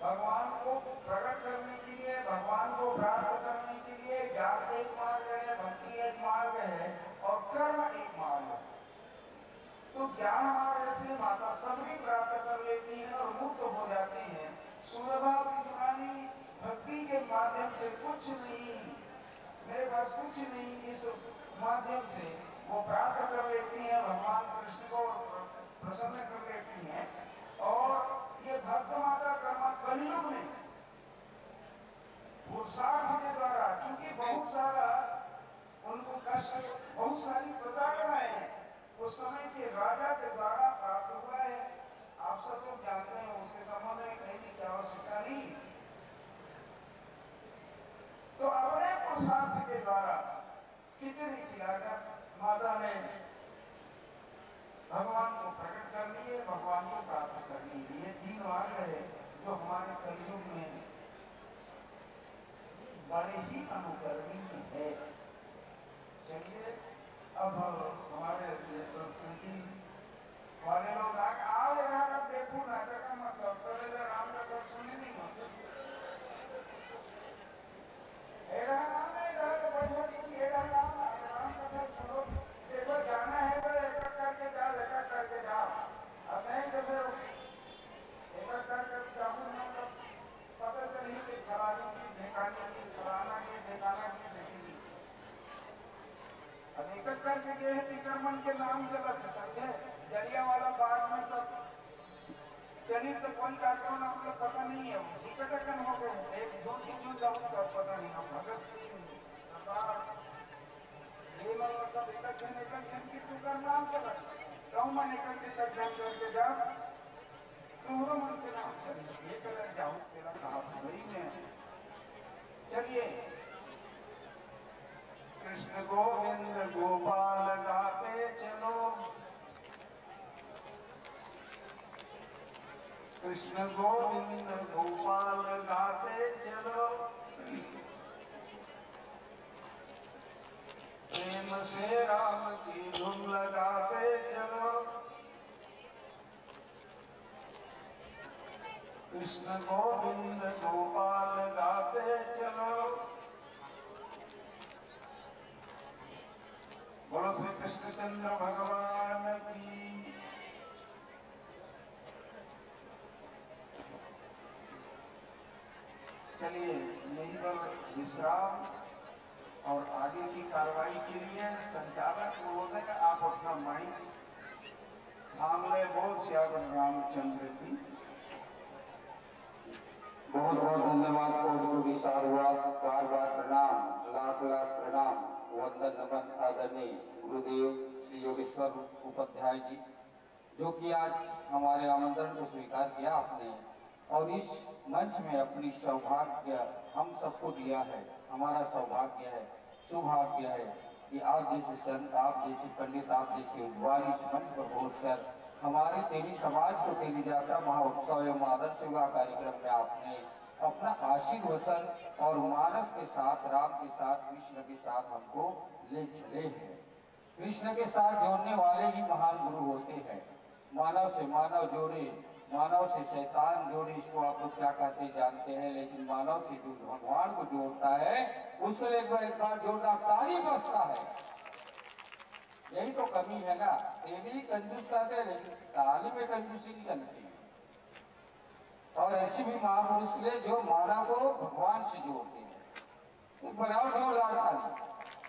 भगवान को प्रकट करने के लिए, भगवान को प्राप्त करने के लिए ज्ञान एक मार्ग है, भक्ति एक मार्ग है और कर्म एक मार्ग है। तो ज्ञान मार्ग से माता सबरी प्राप्त कर लेती है और मुक्त हो जाते हैं। सुलभा विदुरानी भक्ति के माध्यम से कुछ नहीं, मेरे पास कुछ नहीं, इस माध्यम से वो प्राप्त कर लेती हैं, भगवान कृष्ण को प्रसन्न कर लेती हैं। और ये भक्त माता कर्म कलयुग में पुरुषार्थ के द्वारा, क्योंकि बहुत सारा उनको कष्ट, बहुत सारी प्रताड़नाएं हैं, उस समय के राजा के द्वारा प्राप्त हुआ है। आप सब लोग जानते हैं, उसके संबंध में कहने की आवश्यकता नहीं। तो अपने पुरुषार्थ के द्वारा कितनी खिलाकर माता ने भगवान को प्रकट कर लिए, भगवान को प्राप्त कर लिए। ये 3 मार्ग है जो हमारे कलयुग में बड़े ही अनुकरणीय है। चलिए, अब हमारे संस्कृति वाले लोग आओ यार, अब देखो नाटक का मतलब पहले राम का तो सुने नहीं होते, राम कथा सुनो, देखो जाना है तो एक करके जाओ, एक करके जाओ, अब नहीं तो फिर एक करके जाऊँ ना, तो पता चली कि फलाने की ढेकाने की, फलाना की ढेकाना की नहीं। अब एक करके गए हैं, तिकरमन के नाम चला समझे, जलियांवाला बाग में सब चलिए, तो कोई कार्यक्रम आप लोग पता नहीं है, टिकटकन हो गए, एक जून की जून जाऊँ तो पता नहीं। हम भगत सिंह सरदार ये लोग सब एक जन की नाम चला तो मैंने करके तक जम करके जा तो वो मन के नाम चलिए ये कर जाऊं तेरा कहा वही में चलिए कृष्ण गोविंद गोपाल गाते चलो कृष्ण गोविंद गोपाल गाते चलो प्रेम से राम की धुन लगाते चलो कृष्ण गोविंद गोपाल गाते चलो बोलो श्री कृष्णचंद्र भगवान की चलिए यही पर विश्राम और आगे की कार्रवाई के लिए संचालक महोदय आप अपना माइक सामने बहुत श्याम रामचंद्र की बहुत बहुत धन्यवाद। कोटि साधुवाद, बार बार प्रणाम, लाख लाख प्रणाम, वंदन नमन आदरणीय गुरुदेव श्री योगेश्वर उपाध्याय जी, जो कि आज हमारे आमंत्रण को स्वीकार किया आपने और इस मंच में अपनी सौभाग्य हम सबको दिया है। हमारा सौभाग्य है, सौभाग्य है कि आप जैसे संत, आप जैसे पंडित, आप जैसे विद्वान इस मंच पर पहुंचकर हमारे तेली समाज को तेली जात्रा महोत्सव एवं आदर सेवा कार्यक्रम में आपने अपना आशीर्वचन और मानस के साथ, राम के साथ, कृष्ण के साथ हमको ले चले हैं। कृष्ण के साथ जोड़ने वाले ही महान गुरु होते हैं। मानव से मानव जोड़े, मानव से शैतान जोड़े, इसको आप लोग क्या कहते जानते हैं, लेकिन मानव से जो भगवान को जोड़ता है उसको एक बार जोड़ना ताली बसता है। यही तो कमी है ना, तेली कंजूस कहते हैं लेकिन ताली में कंजूसी निकलती है। और ऐसी भी महापुरुष ले जो मानव को भगवान से जोड़ते हैं। एक बनाओ जोरदार ताली,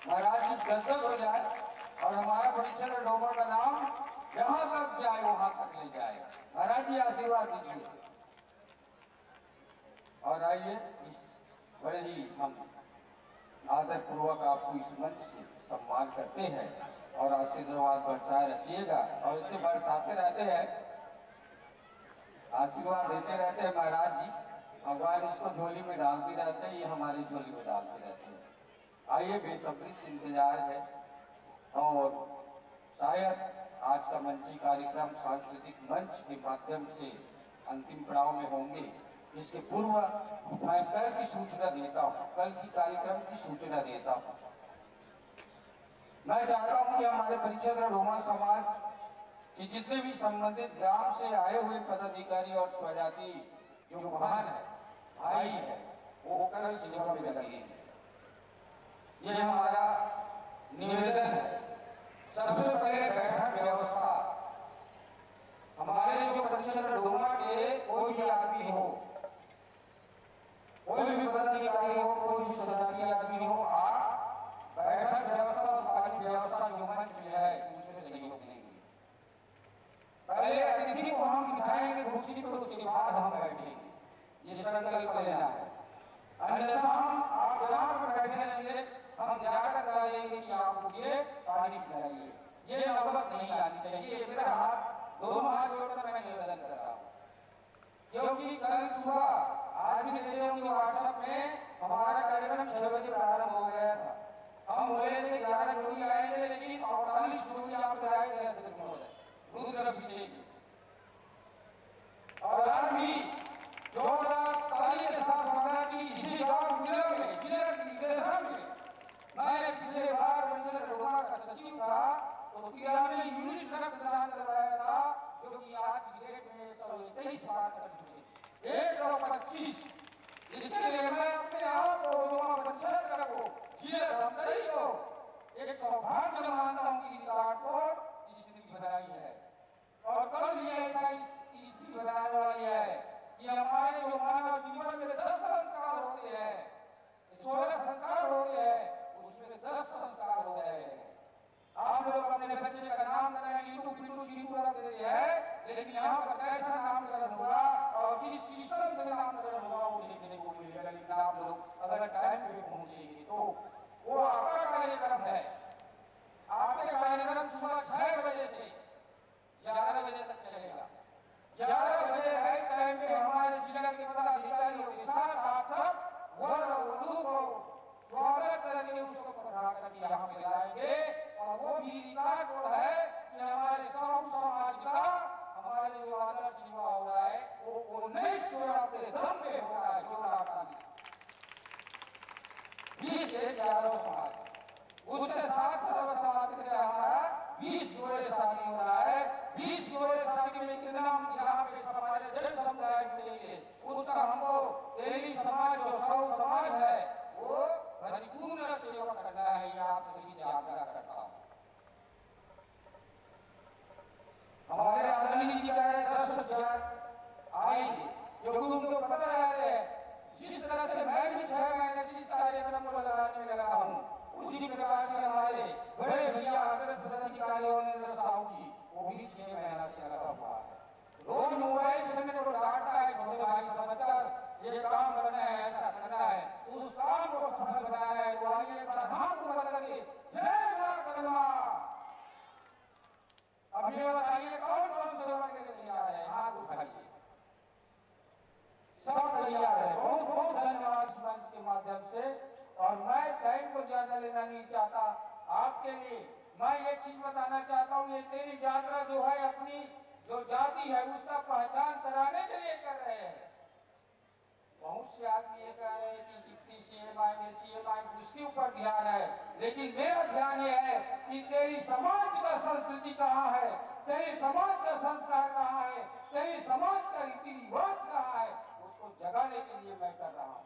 महाराज जी गदगद हो जाए और हमारा परिचय डोमा का नाम जहां तक जाए वहां तक ले जाए। महाराज जी आशीर्वाद दीजिए। और आइए इस बड़े ही हम आदर पूर्वक आपको इस मंच से सम्मान करते हैं और आशीर्वाद बरसाए रखिएगा और इसे बरसाते रहते हैं, आशीर्वाद देते रहते हैं। महाराज जी भगवान इसको झोली में डालते रहते हैं, ये हमारी झोली में डालते रहते हैं। आइए, बेसब्री से इंतजार है और शायद आज का मंची कार्यक्रम सांस्कृतिक मंच के माध्यम से अंतिम पड़ाव में होंगे। इसके पूर्व मैं कल की सूचना देता हूँ, कल की कार्यक्रम की सूचना देता हूँ। मैं चाहता हूँ कि हमारे परिक्षेत्र डोमा समाज के जितने भी संबंधित ग्राम से आए हुए पदाधिकारी और स्वजाति जो महान है, भाई है, वो कल सेवा में लगे। ये हमारा निवेदन है। सबसे पहले बैठक व्यवस्था, हमारे जो परिक्षेत्र डोमा के कोई भी आदमी हो, कोई भी पदाधिकारी हो, कोई भी स्वजाति आदमी हो, आप बैठक व्यवस्था और पानी व्यवस्था जो मंच में है उसमें सहयोग देंगे। पहले अतिथि को हम बिठाएंगे कुर्सी पर, उसके बाद हम बैठेंगे। ये संकल्प लेना है। अन्यथा हम आप जहाँ पर बैठे रहेंगे हम जाकर कहेंगे कि आप मुझे पानी पिलाइए। ये नौबत नहीं आनी चाहिए। मेरा हाथ, दोनों हाथ जोड़कर मैं निवेदन कर रहा हूँ, क्योंकि कल सुबह आज भी देखे होंगे व्हाट्सएप में हमारा कार्यक्रम 6 बजे प्रारंभ हो गया था। हम बोले थे 11 जोड़ी आएंगे, लेकिन 48 जोड़ी आप आए थे अध्यक्ष महोदय रुद्राभिषेक। और आज भी जोरदार ताली के साथ स्वागत की इसी गांव जिले में, जिले के निर्देशक में मैंने पिछले बार परिषद डोमा का सचिव था तो 93 यूनिट रक्तदान करवाया था, जो कि आज की डेट में 121 बार कर चुके, 125। इसके लिए मैं अपने आप को डोमा परिषद को, जिले धमतरी को एक सौभाग्य मानता हूँ कि रिकॉर्ड को स्थिति बनाई है। और कल ये ऐसा स्थिति बनाने वाली है कि हमारे जो मानव जीवन में 10 संस्कार होते हैं, 16 संस्कार होते हैं, उसमें 10 संस्कार हो रहे हैं। आप लोग अपने बच्चे का नामकरण यूट्यूब पिंटू चिंटू रख देते हैं, लेकिन यहाँ पर कैसा नामकरण होगा और किस सिस्टम से नामकरण होगा वो देखने को मिलेगा। लेकिन आप लोग अगर टाइम पे पहुंचेंगे तो वो आपका कार्यक्रम है, आपके अब ये बताइए कौन कौन सेवा के लिए तैयार है, हाथ उठाइए। सब तैयार है। बहुत बहुत धन्यवाद इस मंच के माध्यम से। और मैं टाइम को ज्यादा लेना नहीं चाहता आपके लिए। मैं ये चीज बताना चाहता हूँ, ये तेरी यात्रा जो है अपनी जो जाति है उसका पहचान कराने के लिए कर रहे हैं। बहुत से आदमी ये कह रहे हैं कि जितनी सीएम आएंगे उसके ऊपर ध्यान है, लेकिन मेरा ध्यान ये है कि तेरी समाज का संस्कृति कहाँ है, तेरे समाज का संस्कार कहाँ है, तेरे समाज का रीति रिवाज कहाँ है, उसको जगाने के लिए मैं कर रहा हूँ।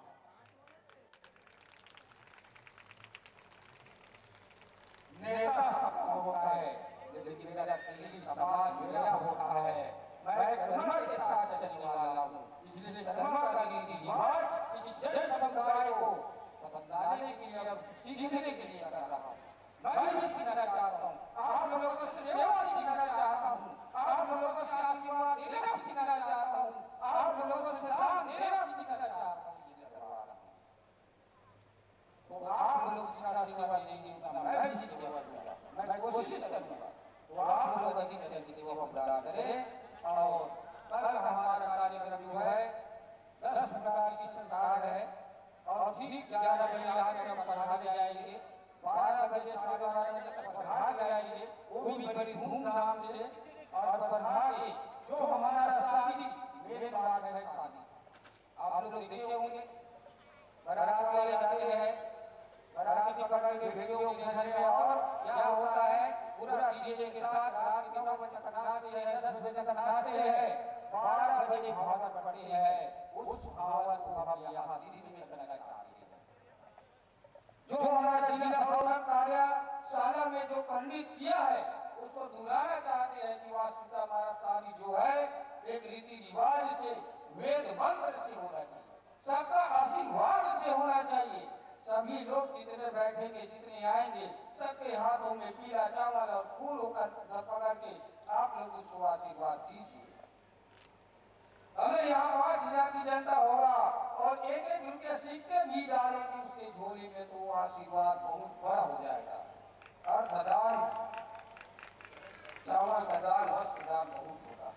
नेता सबका होता है, लेकिन मेरा तेरी समाज मेरा होता है। मैं धर्म के साथ चलने वाला हूँ, इसलिए धर्म का रीति रिवाज इस जन समुदाय को बताने के लिए और सीखने के लिए कर रहा हूँ। मैं भी सीखना चाहता हूँ, आप लोगों से सेवा सीखना चाहता हूँ, आप लोगों से आशीर्वाद देना सीखना चाहता हूँ, आप लोगों से दान देना सीखना चाहता हूँ। तो आप लोग जितना सेवा देंगे उतना मैं भी सेवा दूंगा, मैं कोशिश करूंगा। तो आप लोग अधिक से अधिक सेवा प्रदान करें। और कल हमारा कार्यक्रम जो है 10 प्रकार की संस्कार है और ठीक 11 बजे यहाँ से हम पढ़ा जाएंगे, 12 बजे 12:30 बजे तक पढ़ा जाएंगे, वो भी बड़ी धूमधाम से। और पढ़ा के जो हमारा शादी मेन बात है शादी, आप लोग देखे होंगे बारात ले जाते हैं, बारात पकड़ के बेटियों के घर में, और क्या होता है पूरा डीजे के साथ रात के 9 बजे तक नाचते हैं, 10 बजे तक नाचते हैं, 12 बजे भागवत पढ़ते हैं। उस भागवत को हम यहाँ दिल्ली में करना चाहते हैं। जो हमारा जिला शोषण कार्यशाला में जो पंडित किया है उसको दोहराना चाहते हैं कि वास्तविकता हमारा शादी जो है एक रीति रिवाज से, वेद मंत्र से होना चाहिए, सबका आशीर्वाद से होना चाहिए। सभी लोग जितने बैठेंगे, जितने आएंगे, सबके हाथों में पीला चावल और फूल होकर पकड़ के आप लोग उसको आशीर्वाद दीजिए। अगर यहाँ 5,000 की जनता होगा और एक रुपया सिक्के भी डालेंगे उसके झोली में, तो आशीर्वाद बहुत बड़ा हो जाएगा। अर्थदान, चावल का दान, वस्त्र दान बहुत होगा।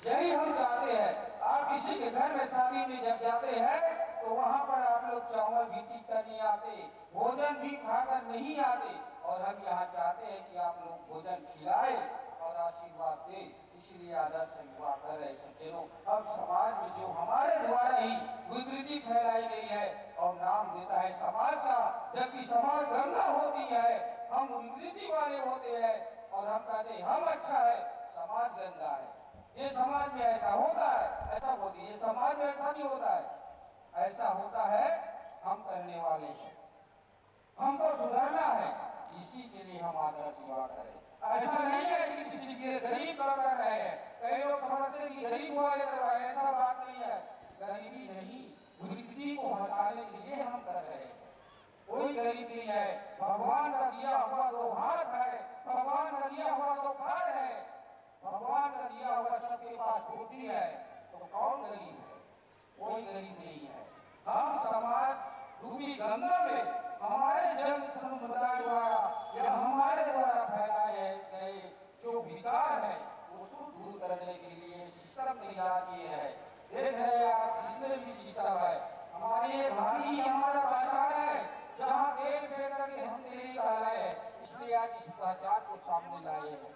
यही हम चाहते हैं। आप किसी के घर में शादी में जब जाते हैं तो वहाँ पर आप लोग चावल भी टीक कर नहीं आते, भोजन भी खाकर नहीं आते, और हम यहाँ चाहते हैं कि आप लोग भोजन खिलाए और आशीर्वाद दे। इसलिए आदर से हुआ कर रहे सज्जनों। अब समाज में जो हमारे द्वारा ही विकृति फैलाई गई है और नाम देता है समाज का, जबकि समाज गंगा होती है, हम विकृति वाले होते हैं और हम कहते हैं हम अच्छा है, समाज गंदा है। ये समाज में ऐसा होता है, ऐसा होती है, समाज में ऐसा नहीं होता है, ऐसा होता है। हम करने वाले हैं, हमको सुधरना है, इसी के लिए हम आदर सेवा करें। ऐसा नहीं है कि किसी के गरीब कर रहे हैं, कई लोग समझते हैं कि गरीब वाले कर रहे हैं, ऐसा बात नहीं है। गरीबी नहीं, विकृति को हटाने के लिए हम कर रहे हैं। कोई गरीब नहीं है, भगवान का दिया हुआ 2 हाथ है, भगवान का दिया हुआ 2 पैर है, भगवान का दिया हुआ सबके पास बुद्धि है, तो कौन गरीब है? कोई गरीब नहीं है। हम समाज रूपी गंगा में हमारे जन समुदाय द्वारा या हमारे द्वारा फैलाए गए जो विकार है उसको दूर करने के लिए सिस्टम तैयार किए हैं। देख रहे हैं आप जितने भी सिस्टम है, हमारे ये घर ही हमारा पहचान है, जहाँ तेल पे करके हम तेरी कहलाए हैं, इसलिए आज इस पहचान को सामने लाए हैं।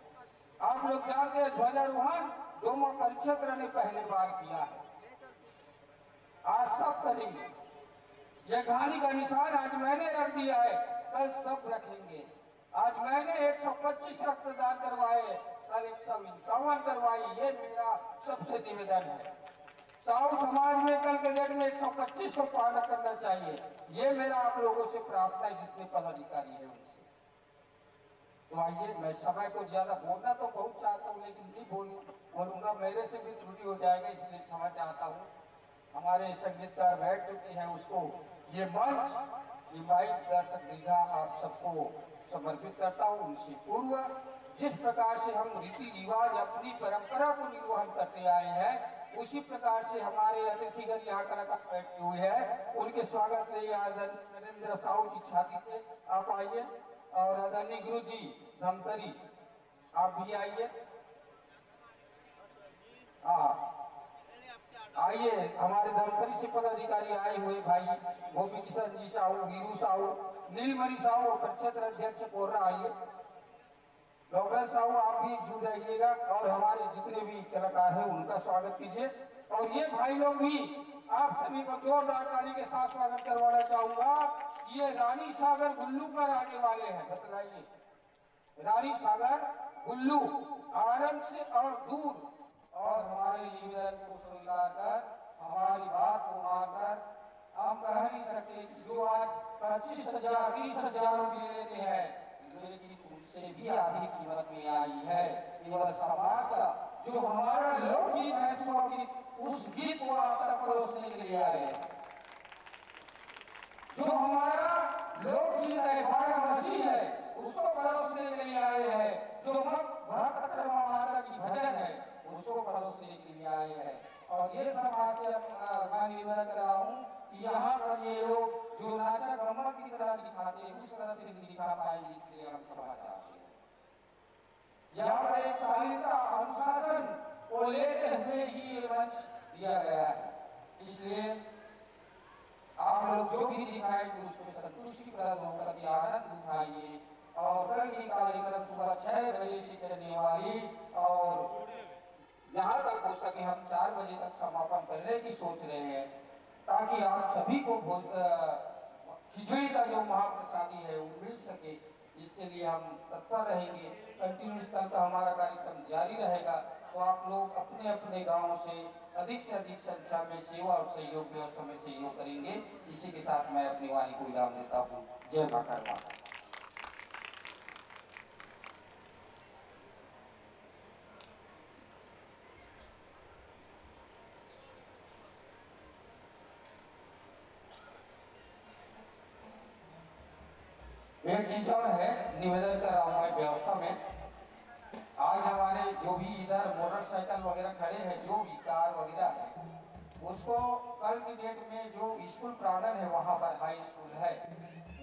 आप लोग जानते हैं ध्वजारोहण डोमा परिक्षेत्र ने पहली बार किया है, आज सब करेंगे। यह घानी का निशान आज मैंने रख दिया है, कल सब रखेंगे। आज मैंने 125 रक्तदान करवाए, कल 151 करवाई, ये मेरा सबसे निवेदन है। साहू समाज में कल के डेट में 125 को पालन करना चाहिए, ये मेरा आप लोगों से प्रार्थना है, जितने पदाधिकारी हैं उनसे। तो आइए, मैं समय को ज्यादा बोलना तो बहुत चाहता हूँ, लेकिन नहीं बोलूंगा, मेरे से भी त्रुटि हो जाएगा, इसलिए क्षमा चाहता हूँ। हमारे संगीतकार बैठ चुके हैं, उसको ये मंच, ये माइक दर्शक दीर्घा आप सबको समर्पित करता हूँ। उनसे पूर्व जिस प्रकार से हम रीति रिवाज अपनी परंपरा को निर्वहन करते आए हैं, उसी प्रकार से हमारे अतिथिगण यहाँ कलाकार बैठे हुए हैं, उनके स्वागत के लिए नरेंद्र साहू जी छाती थे, आप आइए। और आदरणीय गुरु जी धमतरी आप भी आइए। हाँ आइए, हमारे धर्मपुरी से पदाधिकारी आए हुए भाई गोपी किशन जी साहू, वीरू साहू, नीलमणि साहू, परिषद अध्यक्ष कोर्रा आइए। डॉक्टर साहू आप भी जुड़ जाइएगा और हमारे जितने भी कलाकार हैं उनका स्वागत कीजिए। और ये भाई लोग भी आप सभी को जोरदार ताली के साथ स्वागत करवाना चाहूंगा। ये रानी सागर गुल्लू पर आने वाले हैं, बतलाइए। रानी सागर गुल्लू आरंग से और दूर, और हमारे निवेदन को स्वीकार कर, हमारी बात को मानकर हम कह नहीं सकते कि जो आज 25,000 30,000 रुपये लेते हैं, लेकिन उससे भी अधिक कीमत में आई है। केवल समाज का जो हमारा लोकगीत है, उस गीत को आप तक परोसने के लिए आए हैं। जो हमारा लोकगीत है, वाराणसी है, उसको परोसने के लिए आए हैं। जो भक्त माता की भजन है, उसको परोसने के लिए आए हैं। और ये समाज से मैं निवेदन कर रहा हूँ कि यहाँ पर ये लोग जो नाचा गम्मा की तरह दिखाते हैं, उस तरह से नहीं दिखा पाएंगे, इसलिए हम क्षमा चाहते हैं। यहाँ पर एक शालीनता अनुशासन को लेते हुए ही ये मंच दिया गया है, इसलिए आप लोग जो भी दिखाएंगे उसमें संतुष्टि प्रद होकर के आनंद उठाइए। और कल की कार्यक्रम सुबह 6 बजे से चलने वाली, और जहाँ तक हो सके हम 4 बजे तक समापन करने की सोच रहे हैं, ताकि आप सभी को खिचड़ी का जो महाप्रसादी है वो मिल सके। इसके लिए हम तत्पर रहेंगे। कंटिन्यूस कल का हमारा कार्यक्रम जारी रहेगा। तो आप लोग अपने अपने गांव से अधिक संख्या में सेवा और सहयोग व्यवस्था में सहयोग करेंगे। इसी के साथ मैं अपनी वाणी को विराम देता हूँ। जय माता दी। एक चीज और है, निवेदन कर रहा हूँ मैं व्यवस्था में। आज हमारे जो भी इधर मोटरसाइकिल वगैरह खड़े हैं, जो भी कार वगैरह है, उसको कल की डेट में जो स्कूल प्रांगण है, वहाँ पर हाई स्कूल है,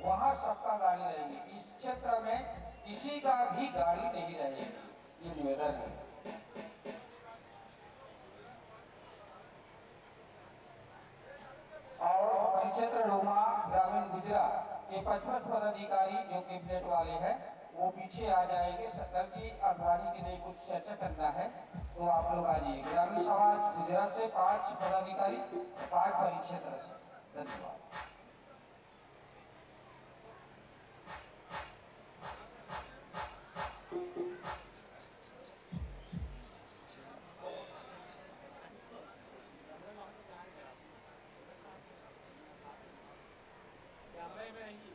वहाँ सबका गाड़ी रहेगी। इस क्षेत्र में किसी का भी गाड़ी नहीं रहेगी, ये निवेदन है। और परिक्षेत्र डोमा ग्रामीण गुजरात के 55 पदाधिकारी जो कैबिनेट वाले हैं, वो पीछे आ जाएंगे। कल की अगवानी के लिए कुछ चर्चा करना है, तो आप लोग आ जाइए। ग्रामीण समाज गुजरात से 5 पदाधिकारी, 5 परिक्षेत्र से। धन्यवाद। कैमरे में नहीं